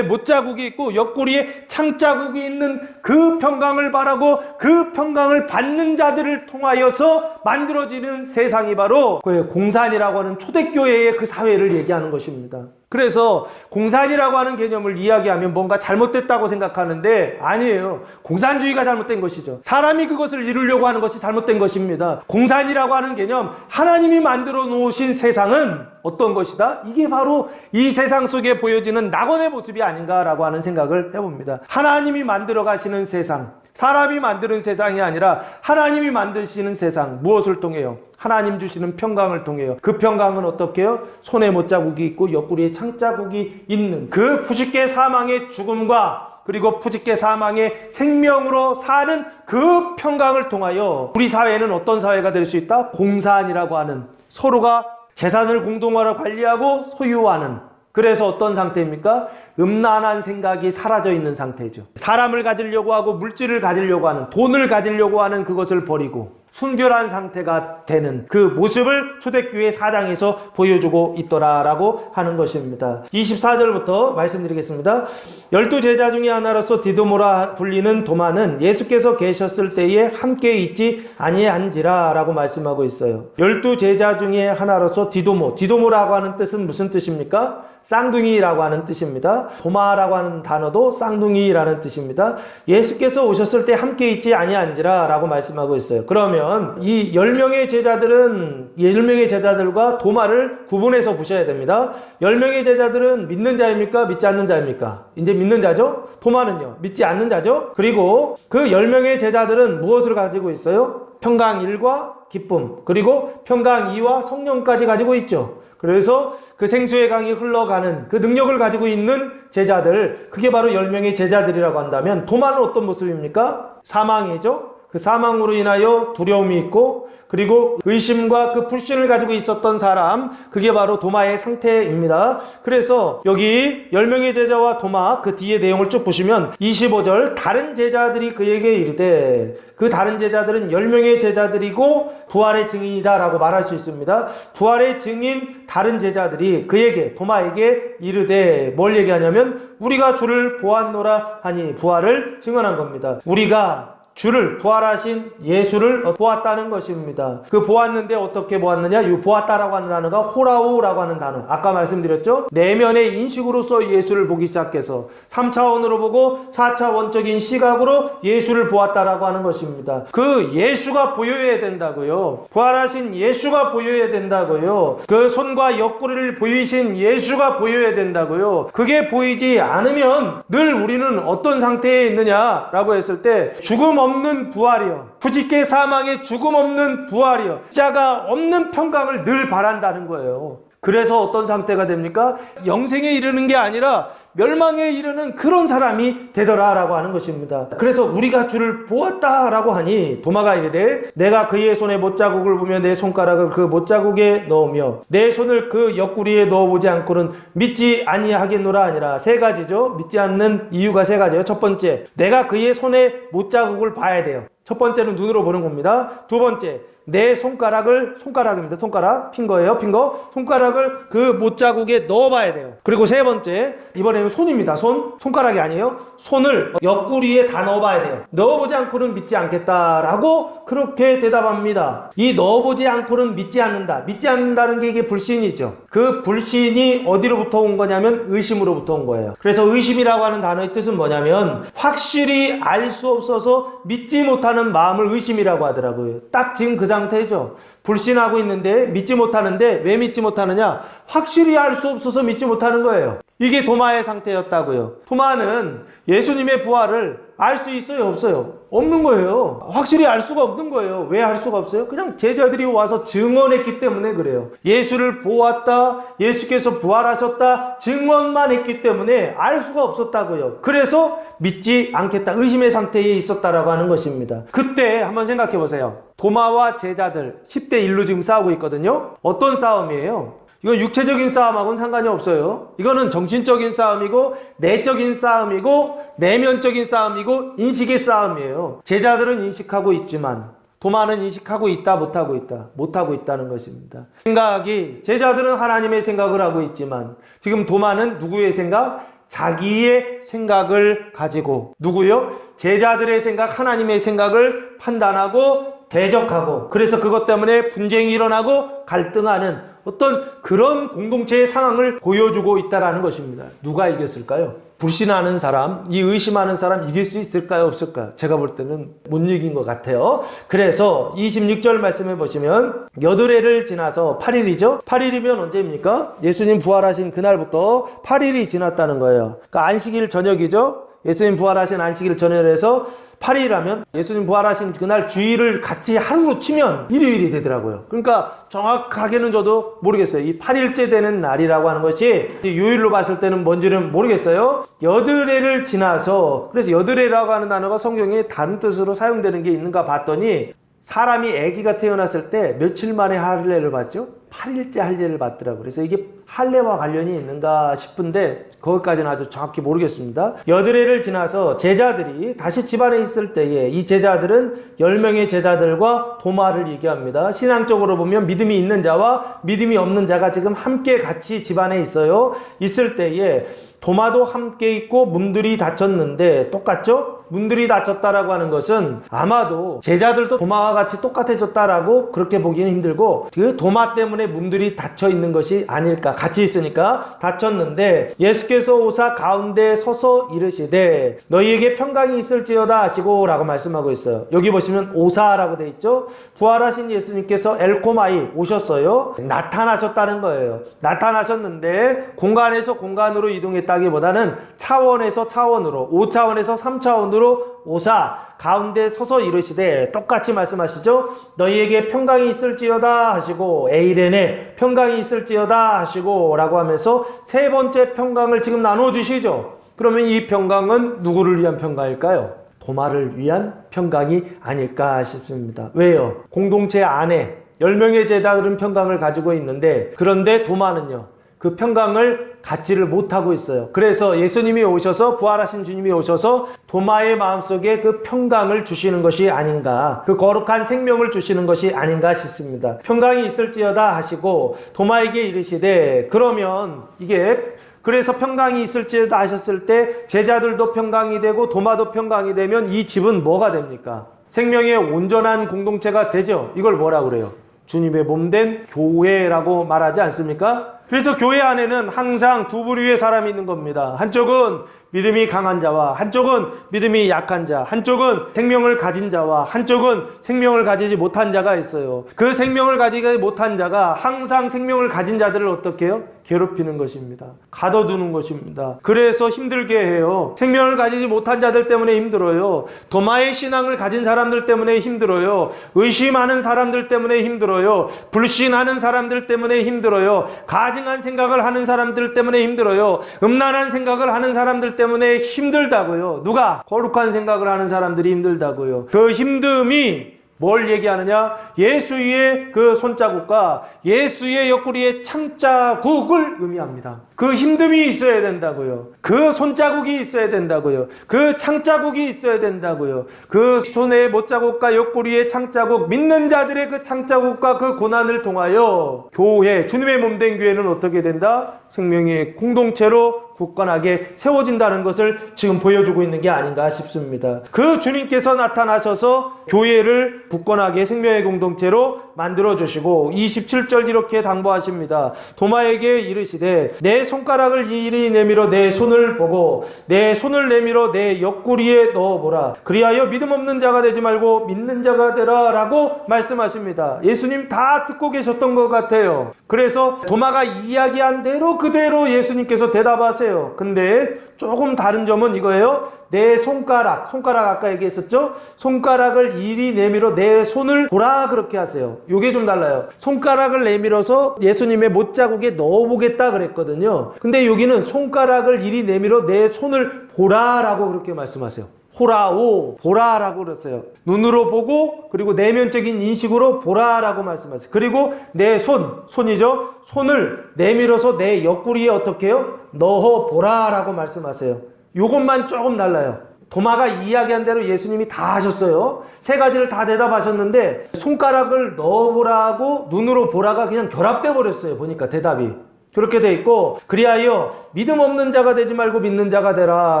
못자국이 있고 옆구리에 창자국이 있는 그 평강을 바라고 그 평강을 받는 자들을 통하여서 만들어지는 세상이 바로 공산이라고 하는 초대교회의 그 사회를 얘기하는 것입니다. 그래서 공산이라고 하는 개념을 이야기하면 뭔가 잘못됐다고 생각하는데 아니에요. 공산주의가 잘못된 것이죠. 사람이 그것을 이루려고 하는 것이 잘못된 것입니다. 공산이라고 하는 개념, 하나님이 만들어 놓으신 세상은 어떤 것이다? 이게 바로 이 세상 속에 보여지는 낙원의 모습이 아닌가라고 하는 생각을 해봅니다. 하나님이 만들어 가시는 세상, 사람이 만드는 세상이 아니라 하나님이 만드시는 세상, 무엇을 통해요? 하나님 주시는 평강을 통해요. 그 평강은 어떻게 해요? 손에 못자국이 있고 옆구리에 창자국이 있는 그 푸시케 사망의 죽음과 그리고 푸시케 사망의 생명으로 사는 그 평강을 통하여 우리 사회는 어떤 사회가 될 수 있다? 공산이라고 하는, 서로가 재산을 공동으로 관리하고 소유하는, 그래서 어떤 상태입니까? 음란한 생각이 사라져 있는 상태죠. 사람을 가지려고 하고 물질을 가지려고 하는, 돈을 가지려고 하는 그것을 버리고 순결한 상태가 되는 그 모습을 초대교회 4장에서 보여주고 있더라라고 하는 것입니다. 24절부터 말씀드리겠습니다. 12제자 중에 하나로서 디도모라 불리는 도마는 예수께서 계셨을 때에 함께 있지 아니한지라 라고 말씀하고 있어요. 12제자 중에 하나로서 디도모라고 하는 뜻은 무슨 뜻입니까? 쌍둥이라고 하는 뜻입니다. 도마라고 하는 단어도 쌍둥이라는 뜻입니다. 예수께서 오셨을 때 함께 있지 아니한지라 라고 말씀하고 있어요. 그러면 이 10명의 제자들은 10명의 제자들과 도마를 구분해서 보셔야 됩니다. 10명의 제자들은 믿는 자입니까? 믿지 않는 자입니까? 이제 믿는 자죠? 도마는요? 믿지 않는 자죠? 그리고 그 10명의 제자들은 무엇을 가지고 있어요? 평강 1과 기쁨, 그리고 평강 2와 성령까지 가지고 있죠. 그래서 그 생수의 강이 흘러가는 그 능력을 가지고 있는 제자들, 그게 바로 10명의 제자들이라고 한다면 도마는 어떤 모습입니까? 사망이죠. 그 사망으로 인하여 두려움이 있고 그리고 의심과 그 불신을 가지고 있었던 사람, 그게 바로 도마의 상태입니다. 그래서 여기 10명의 제자와 도마, 그 뒤에 내용을 쭉 보시면 25절, 다른 제자들이 그에게 이르되, 그 다른 제자들은 10명의 제자들이고 부활의 증인이다 라고 말할 수 있습니다. 부활의 증인 다른 제자들이 그에게, 도마에게 이르되, 뭘 얘기하냐면 우리가 주를 보았노라 하니 부활을 증언한 겁니다. 우리가 주를, 부활하신 예수를 보았다는 것입니다. 그 보았는데 어떻게 보았느냐? 이 보았다라고 하는 단어가 호라우라고 하는 단어. 아까 말씀드렸죠? 내면의 인식으로서 예수를 보기 시작해서 3차원으로 보고 4차원적인 시각으로 예수를 보았다라고 하는 것입니다. 그 예수가 보여야 된다고요. 부활하신 예수가 보여야 된다고요. 그 손과 옆구리를 보이신 예수가 보여야 된다고요. 그게 보이지 않으면 늘 우리는 어떤 상태에 있느냐라고 했을 때 죽음 없는 부활이요, 부짓게 사망의 죽음 없는 부활이요, 자가 없는 평강을 늘 바란다는 거예요. 그래서 어떤 상태가 됩니까? 영생에 이르는 게 아니라 멸망에 이르는 그런 사람이 되더라라고 하는 것입니다. 그래서 우리가 주를 보았다라고 하니 도마가 이르되 내가 그의 손에 못자국을 보며 내 손가락을 그 못자국에 넣으며 내 손을 그 옆구리에 넣어보지 않고는 믿지 아니하겠노라 아니라. 세 가지죠. 믿지 않는 이유가 세 가지예요. 첫 번째, 내가 그의 손에 못자국을 봐야 돼요. 첫 번째는 눈으로 보는 겁니다. 두 번째, 내 손가락을, 손가락입니다. 손가락, 핑거예요. 핑거. 손가락을 그 못자국에 넣어봐야 돼요. 그리고 세 번째, 이번에는 손입니다. 손가락이 아니에요. 손을 옆구리에 다 넣어봐야 돼요. 넣어보지 않고는 믿지 않겠다라고 그렇게 대답합니다. 이 넣어보지 않고는 믿지 않는다. 믿지 않는다는 게 이게 불신이죠. 그 불신이 어디로부터 온 거냐면 의심으로부터 온 거예요. 그래서 의심이라고 하는 단어의 뜻은 뭐냐면 확실히 알 수 없어서 믿지 못하는 마음을 의심이라고 하더라고요. 딱 지금 그 상태죠. 불신하고 있는데 믿지 못하는데 왜 믿지 못하느냐? 확실히 알 수 없어서 믿지 못하는 거예요. 이게 도마의 상태였다고요. 도마는 예수님의 부활을 알 수 있어요? 없어요? 없는 거예요. 확실히 알 수가 없는 거예요. 왜 알 수가 없어요? 그냥 제자들이 와서 증언했기 때문에 그래요. 예수를 보았다, 예수께서 부활하셨다 증언만 했기 때문에 알 수가 없었다고요. 그래서 믿지 않겠다, 의심의 상태에 있었다라고 하는 것입니다. 그때 한번 생각해 보세요. 도마와 제자들 10대 1로 지금 싸우고 있거든요. 어떤 싸움이에요? 이거 육체적인 싸움하고는 상관이 없어요. 이거는 정신적인 싸움이고 내적인 싸움이고 내면적인 싸움이고 인식의 싸움이에요. 제자들은 인식하고 있지만 도마는 인식하고 있다, 못하고 있다, 못하고 있다는 것입니다. 생각이, 제자들은 하나님의 생각을 하고 있지만 지금 도마는 누구의 생각? 자기의 생각을 가지고, 누구요? 제자들의 생각, 하나님의 생각을 판단하고 대적하고, 그래서 그것 때문에 분쟁이 일어나고 갈등하는 어떤 그런 공동체의 상황을 보여주고 있다는 것입니다. 누가 이겼을까요? 불신하는 사람, 이 의심하는 사람 이길 수 있을까요? 없을까요? 제가 볼 때는 못 이긴 것 같아요. 그래서 26절 말씀해 보시면 여드레를 지나서 8일이죠. 8일이면 언제입니까? 예수님 부활하신 그날부터 8일이 지났다는 거예요. 그러니까 안식일 저녁이죠. 예수님 부활하신 안식일 저녁에서 8일하면 예수님 부활하신 그날 주일을 같이 하루로 치면 일요일이 되더라고요. 그러니까 정확하게는 저도 모르겠어요. 이 8일째 되는 날이라고 하는 것이 요일로 봤을 때는 뭔지는 모르겠어요. 여드레를 지나서, 그래서 여드레라고 하는 단어가 성경에 다른 뜻으로 사용되는 게 있는가 봤더니 사람이 아기가 태어났을 때 며칠 만에 할례를 받죠? 8일째 할례를 받더라고요. 그래서 이게 할례와 관련이 있는가 싶은데 거기까지는 아주 정확히 모르겠습니다. 여드레를 지나서 제자들이 다시 집안에 있을 때에 이 제자들은 10명의 제자들과 도마를 얘기합니다. 신앙적으로 보면 믿음이 있는 자와 믿음이 없는 자가 지금 함께 같이 집안에 있어요. 있을 때에 도마도 함께 있고 문들이 닫혔는데 똑같죠? 문들이 닫혔다라고 하는 것은 아마도 제자들도 도마와 같이 똑같아졌다라고 그렇게 보기는 힘들고 그 도마 때문에 문들이 닫혀 있는 것이 아닐까. 같이 있으니까 닫혔는데 예수께서 오사 가운데 서서 이르시되 너희에게 평강이 있을지어다 하시고 라고 말씀하고 있어요. 여기 보시면 오사라고 돼 있죠. 부활하신 예수님께서 엘코마이 오셨어요. 나타나셨다는 거예요. 나타나셨는데 공간에서 공간으로 이동했다기보다는 차원에서 차원으로, 5차원에서 3차원으로 오사 가운데 서서 이르시되, 똑같이 말씀하시죠. 너희에게 평강이 있을지어다 하시고 에이레네 평강이 있을지어다 하시고 라고 하면서 세 번째 평강을 지금 나눠주시죠. 그러면 이 평강은 누구를 위한 평강일까요? 도마를 위한 평강이 아닐까 싶습니다. 왜요? 공동체 안에 10명의 제자들은 평강을 가지고 있는데 그런데 도마는요, 그 평강을 갖지를 못하고 있어요. 그래서 예수님이 오셔서, 부활하신 주님이 오셔서 도마의 마음속에 그 평강을 주시는 것이 아닌가, 그 거룩한 생명을 주시는 것이 아닌가 싶습니다. 평강이 있을지어다 하시고 도마에게 이르시되, 그러면 이게 그래서 평강이 있을지도 아셨을 때 제자들도 평강이 되고 도마도 평강이 되면 이 집은 뭐가 됩니까? 생명의 온전한 공동체가 되죠. 이걸 뭐라 그래요? 주님의 몸된 교회라고 말하지 않습니까? 그래서 교회 안에는 항상 두 부류의 사람이 있는 겁니다. 한쪽은 믿음이 강한 자와 한쪽은 믿음이 약한 자, 한쪽은 생명을 가진 자와 한쪽은 생명을 가지지 못한 자가 있어요. 그 생명을 가지지 못한 자가 항상 생명을 가진 자들을 어떻게 해요? 괴롭히는 것입니다. 가둬두는 것입니다. 그래서 힘들게 해요. 생명을 가지지 못한 자들 때문에 힘들어요. 도마의 신앙을 가진 사람들 때문에 힘들어요. 의심하는 사람들 때문에 힘들어요. 불신하는 사람들 때문에 힘들어요. 가증한 생각을 하는 사람들 때문에 힘들어요. 음란한 생각을 하는 사람들 때문에 힘들다고요. 누가? 거룩한 생각을 하는 사람들이 힘들다고요. 그 힘듦이 뭘 얘기하느냐? 예수의 그 손자국과 예수의 옆구리의 창자국을 의미합니다. 그 힘듦이 있어야 된다고요. 그 손자국이 있어야 된다고요. 그 창자국이 있어야 된다고요. 그 손의 못자국과 옆구리의 창자국, 믿는 자들의 그 창자국과 그 고난을 통하여 교회, 주님의 몸된 교회는 어떻게 된다? 생명의 공동체로 굳건하게 세워진다는 것을 지금 보여주고 있는 게 아닌가 싶습니다. 그 주님께서 나타나셔서 교회를 굳건하게 생명의 공동체로 만들어주시고 27절 이렇게 당부하십니다. 도마에게 이르시되 내 손가락을 이리 내밀어 내 손을 보고 내 손을 내밀어 내 옆구리에 넣어보라. 그리하여 믿음 없는 자가 되지 말고 믿는 자가 되라 라고 말씀하십니다. 예수님 다 듣고 계셨던 것 같아요. 그래서 도마가 이야기한 대로 그대로 예수님께서 대답하세요. 근데 조금 다른 점은 이거예요. 내 손가락 아까 얘기했었죠? 손가락을 이리 내밀어 내 손을 보라 그렇게 하세요. 요게 좀 달라요. 손가락을 내밀어서 예수님의 못자국에 넣어보겠다 그랬거든요. 근데 여기는 손가락을 이리 내밀어 내 손을 보라라고 그렇게 말씀하세요. 호라오 보라라고 그랬어요. 눈으로 보고 그리고 내면적인 인식으로 보라라고 말씀하세요. 그리고 내 손이죠. 손을 내밀어서 내 옆구리에 어떻게 해요? 넣어 보라라고 말씀하세요. 요것만 조금 달라요. 도마가 이야기한 대로 예수님이 다 하셨어요. 세 가지를 다 대답하셨는데 손가락을 넣어보라고 눈으로 보라가 그냥 결합돼 버렸어요. 보니까 대답이 그렇게 돼 있고, 그리하여 믿음 없는 자가 되지 말고 믿는 자가 되라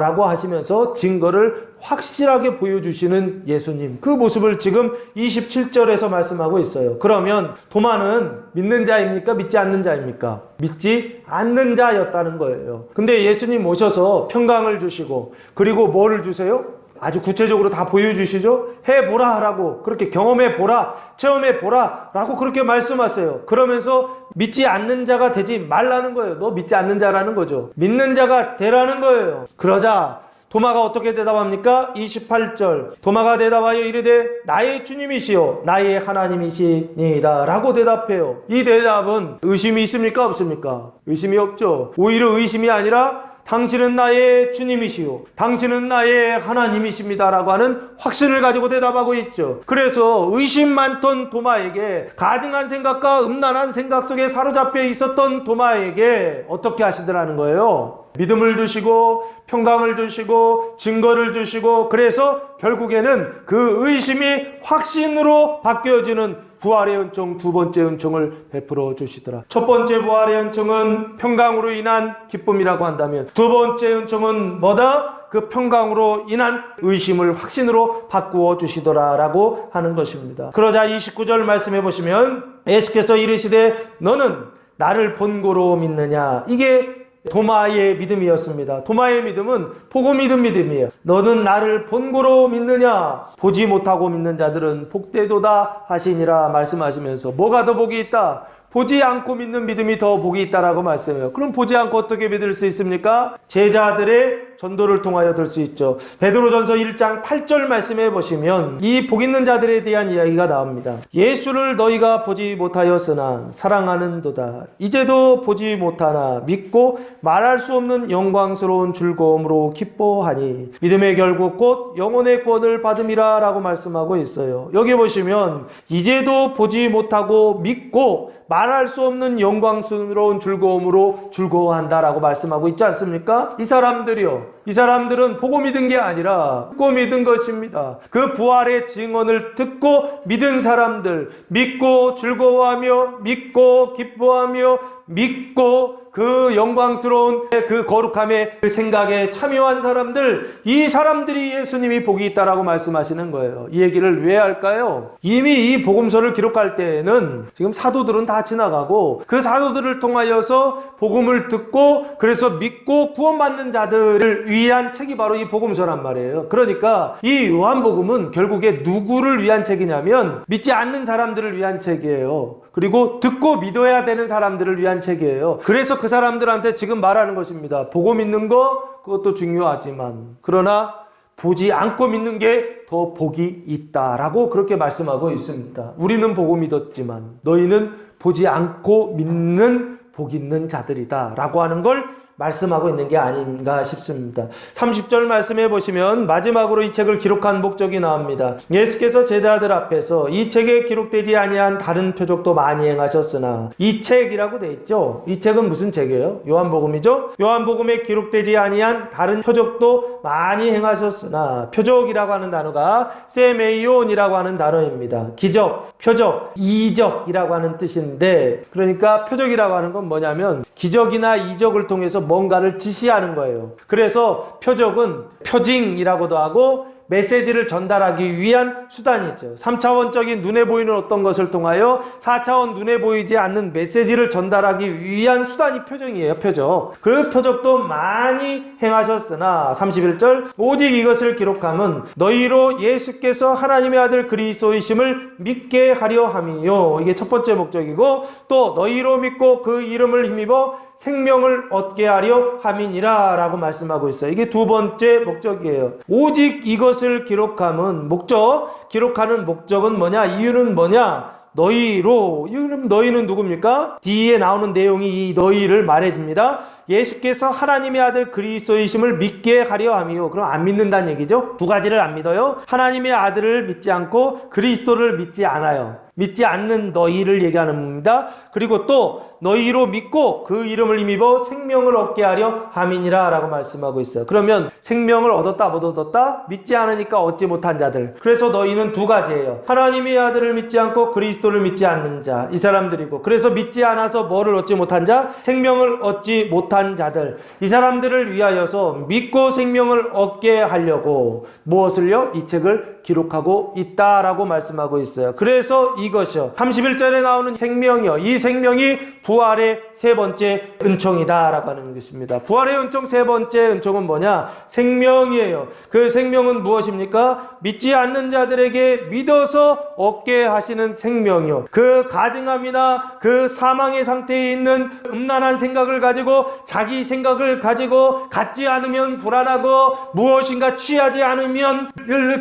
라고 하시면서 증거를 확실하게 보여주시는 예수님, 그 모습을 지금 27절에서 말씀하고 있어요. 그러면 도마는 믿는 자입니까? 믿지 않는 자입니까? 믿지 않는 자였다는 거예요. 근데 예수님 오셔서 평강을 주시고 그리고 뭐를 주세요? 아주 구체적으로 다 보여주시죠. 해보라 라고, 그렇게 경험해보라, 체험해보라 라고 그렇게 말씀하세요. 그러면서 믿지 않는 자가 되지 말라는 거예요. 너 믿지 않는 자라는 거죠. 믿는 자가 되라는 거예요. 그러자 도마가 어떻게 대답합니까? 28절 도마가 대답하여 이르되 나의 주님이시요 나의 하나님이시니이다 라고 대답해요. 이 대답은 의심이 있습니까? 없습니까? 의심이 없죠. 오히려 의심이 아니라 당신은 나의 주님이시요 당신은 나의 하나님이십니다 라고 하는 확신을 가지고 대답하고 있죠. 그래서 의심 많던 도마에게, 가증한 생각과 음란한 생각 속에 사로잡혀 있었던 도마에게 어떻게 하시더라는 거예요? 믿음을 주시고 평강을 주시고 증거를 주시고, 그래서 결국에는 그 의심이 확신으로 바뀌어지는 부활의 은총, 두 번째 은총을 베풀어 주시더라. 첫 번째 부활의 은총은 평강으로 인한 기쁨이라고 한다면, 두 번째 은총은 뭐다? 그 평강으로 인한 의심을 확신으로 바꾸어 주시더라 라고 하는 것입니다. 그러자 29절 말씀해 보시면 예수께서 이르시되 너는 나를 본고로 믿느냐. 이게 도마의 믿음이었습니다. 도마의 믿음은 보고 믿은 믿음이에요. 너는 나를 본고로 믿느냐. 보지 못하고 믿는 자들은 복되도다 하시니라 말씀하시면서 뭐가 더 복이 있다? 보지 않고 믿는 믿음이 더 복이 있다라고 말씀해요. 그럼 보지 않고 어떻게 믿을 수 있습니까? 제자들의 전도를 통하여 들 수 있죠. 베드로전서 1장 8절 말씀해 보시면 이 복 있는 자들에 대한 이야기가 나옵니다. 예수를 너희가 보지 못하였으나 사랑하는도다. 이제도 보지 못하나 믿고 말할 수 없는 영광스러운 즐거움으로 기뻐하니 믿음의 결국 곧 영혼의 구원을 받음이라 라고 말씀하고 있어요. 여기 보시면 이제도 보지 못하고 믿고 말할 수 없는 영광스러운 즐거움으로 즐거워한다라고 말씀하고 있지 않습니까? 이 사람들은 보고 믿은 게 아니라 듣고 믿은 것입니다. 그 부활의 증언을 듣고 믿은 사람들, 믿고 즐거워하며 믿고 기뻐하며 믿고 그 영광스러운 그 거룩함의 그 생각에 참여한 사람들, 이 사람들이 예수님이 복이 있다라고 말씀하시는 거예요. 이 얘기를 왜 할까요? 이미 이 복음서를 기록할 때에는 지금 사도들은 다 지나가고 그 사도들을 통하여서 복음을 듣고 그래서 믿고 구원받는 자들을 위한 책이 바로 이 복음서란 말이에요. 그러니까 이 요한복음은 결국에 누구를 위한 책이냐면 믿지 않는 사람들을 위한 책이에요. 그리고 듣고 믿어야 되는 사람들을 위한 책이에요. 그래서 그 사람들한테 지금 말하는 것입니다. 보고 믿는 거 그것도 중요하지만 그러나 보지 않고 믿는 게 더 복이 있다라고 그렇게 말씀하고 있습니다. 우리는 보고 믿었지만 너희는 보지 않고 믿는 복 있는 자들이다 라고 하는 걸 말씀하고 있는 게 아닌가 싶습니다. 30절 말씀해 보시면 마지막으로 이 책을 기록한 목적이 나옵니다. 예수께서 제자들 앞에서 이 책에 기록되지 아니한 다른 표적도 많이 행하셨으나, 이 책이라고 돼 있죠. 이 책은 무슨 책이에요? 요한복음이죠. 요한복음에 기록되지 아니한 다른 표적도 많이 행하셨으나, 표적이라고 하는 단어가 세메이온이라고 하는 단어입니다. 기적, 표적, 이적이라고 하는 뜻인데, 그러니까 표적이라고 하는 건 뭐냐면 기적이나 이적을 통해서 뭔가를 지시하는 거예요. 그래서 표적은 표징이라고도 하고 메시지를 전달하기 위한 수단이죠. 3차원적인 눈에 보이는 어떤 것을 통하여 4차원 눈에 보이지 않는 메시지를 전달하기 위한 수단이 표적이에요. 표적. 그 표적도 많이 행하셨으나 31절 오직 이것을 기록함은 너희로 예수께서 하나님의 아들 그리스도이심을 믿게 하려 함이요. 이게 첫 번째 목적이고, 또 너희로 믿고 그 이름을 힘입어 생명을 얻게 하려 함이니라 라고 말씀하고 있어요. 이게 두 번째 목적이에요. 오직 이것을 기록함은 목적, 기록하는 목적은 뭐냐? 이유는 뭐냐? 너희로, 이유는 너희는 누굽니까? 뒤에 나오는 내용이 이 너희를 말해줍니다. 예수께서 하나님의 아들 그리스도이심을 믿게 하려 함이요. 그럼 안 믿는다는 얘기죠. 두 가지를 안 믿어요. 하나님의 아들을 믿지 않고 그리스도를 믿지 않아요. 믿지 않는 너희를 얘기하는 겁니다. 그리고 또 너희로 믿고 그 이름을 힘입어 생명을 얻게 하려 함이니라 라고 말씀하고 있어요. 그러면 생명을 얻었다 못 얻었다? 믿지 않으니까 얻지 못한 자들. 그래서 너희는 두 가지예요. 하나님의 아들을 믿지 않고 그리스도를 믿지 않는 자, 이 사람들이고, 그래서 믿지 않아서 뭐를 얻지 못한 자? 생명을 얻지 못한 자들. 이 사람들을 위하여서 믿고 생명을 얻게 하려고 무엇을요? 이 책을 기록하고 있다라고 말씀하고 있어요. 그래서 이것이요, 31절에 나오는 생명이요, 이 생명이 부활의 세 번째 은총이다라고 하는 것입니다. 부활의 은총 세 번째 은총은 뭐냐? 생명이에요. 그 생명은 무엇입니까? 믿지 않는 자들에게 믿어서 얻게 하시는 생명이요, 그 가증함이나 그 사망의 상태에 있는 음란한 생각을 가지고, 자기 생각을 가지고 갖지 않으면 불안하고 무엇인가 취하지 않으면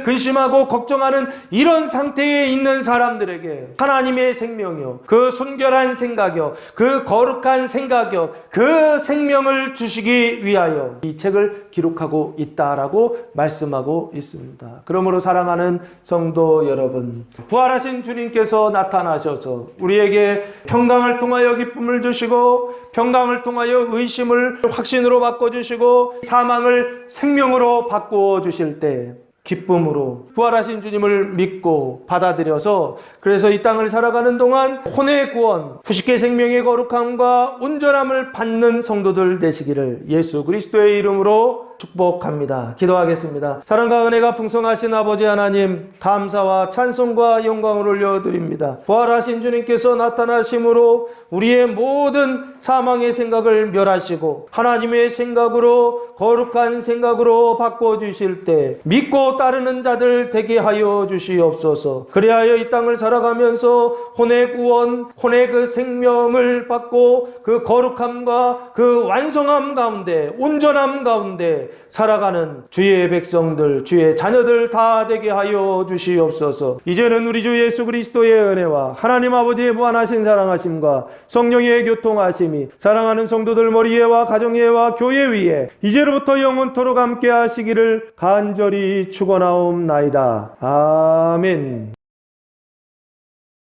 근심하고 걱정하는 이런 상태에 있는 사람들에게 하나님의 생명이요, 그 순결한 생각이요, 그 거룩한 생각이요, 그 생명을 주시기 위하여 이 책을 기록하고 있다라고 말씀하고 있습니다. 그러므로 사랑하는 성도 여러분, 부활하신 주님께서 나타나셔서 우리에게 평강을 통하여 기쁨을 주시고, 평강을 통하여 의심을 확신으로 바꿔주시고, 사망을 생명으로 바꿔주실 때 기쁨으로 부활하신 주님을 믿고 받아들여서, 그래서 이 땅을 살아가는 동안 혼의 구원, 후식의 생명의 거룩함과 온전함을 받는 성도들 되시기를 예수 그리스도의 이름으로 축복합니다. 기도하겠습니다. 사랑과 은혜가 풍성하신 아버지 하나님, 감사와 찬송과 영광을 올려드립니다. 부활하신 주님께서 나타나심으로 우리의 모든 사망의 생각을 멸하시고 하나님의 생각으로, 거룩한 생각으로 바꿔주실 때 믿고 따르는 자들 되게 하여 주시옵소서. 그리하여 이 땅을 살아가면서 혼의 구원, 혼의 그 생명을 받고 그 거룩함과 그 완성함 가운데, 온전함 가운데 살아가는 주의 백성들, 주의 자녀들 다 되게 하여 주시옵소서. 이제는 우리 주 예수 그리스도의 은혜와 하나님 아버지의 무한하신 사랑하심과 성령의 교통하심이 사랑하는 성도들 머리에와 가정에와 교회 위에 이제로부터 영원토록 함께 하시기를 간절히 축원하옵나이다. 아멘.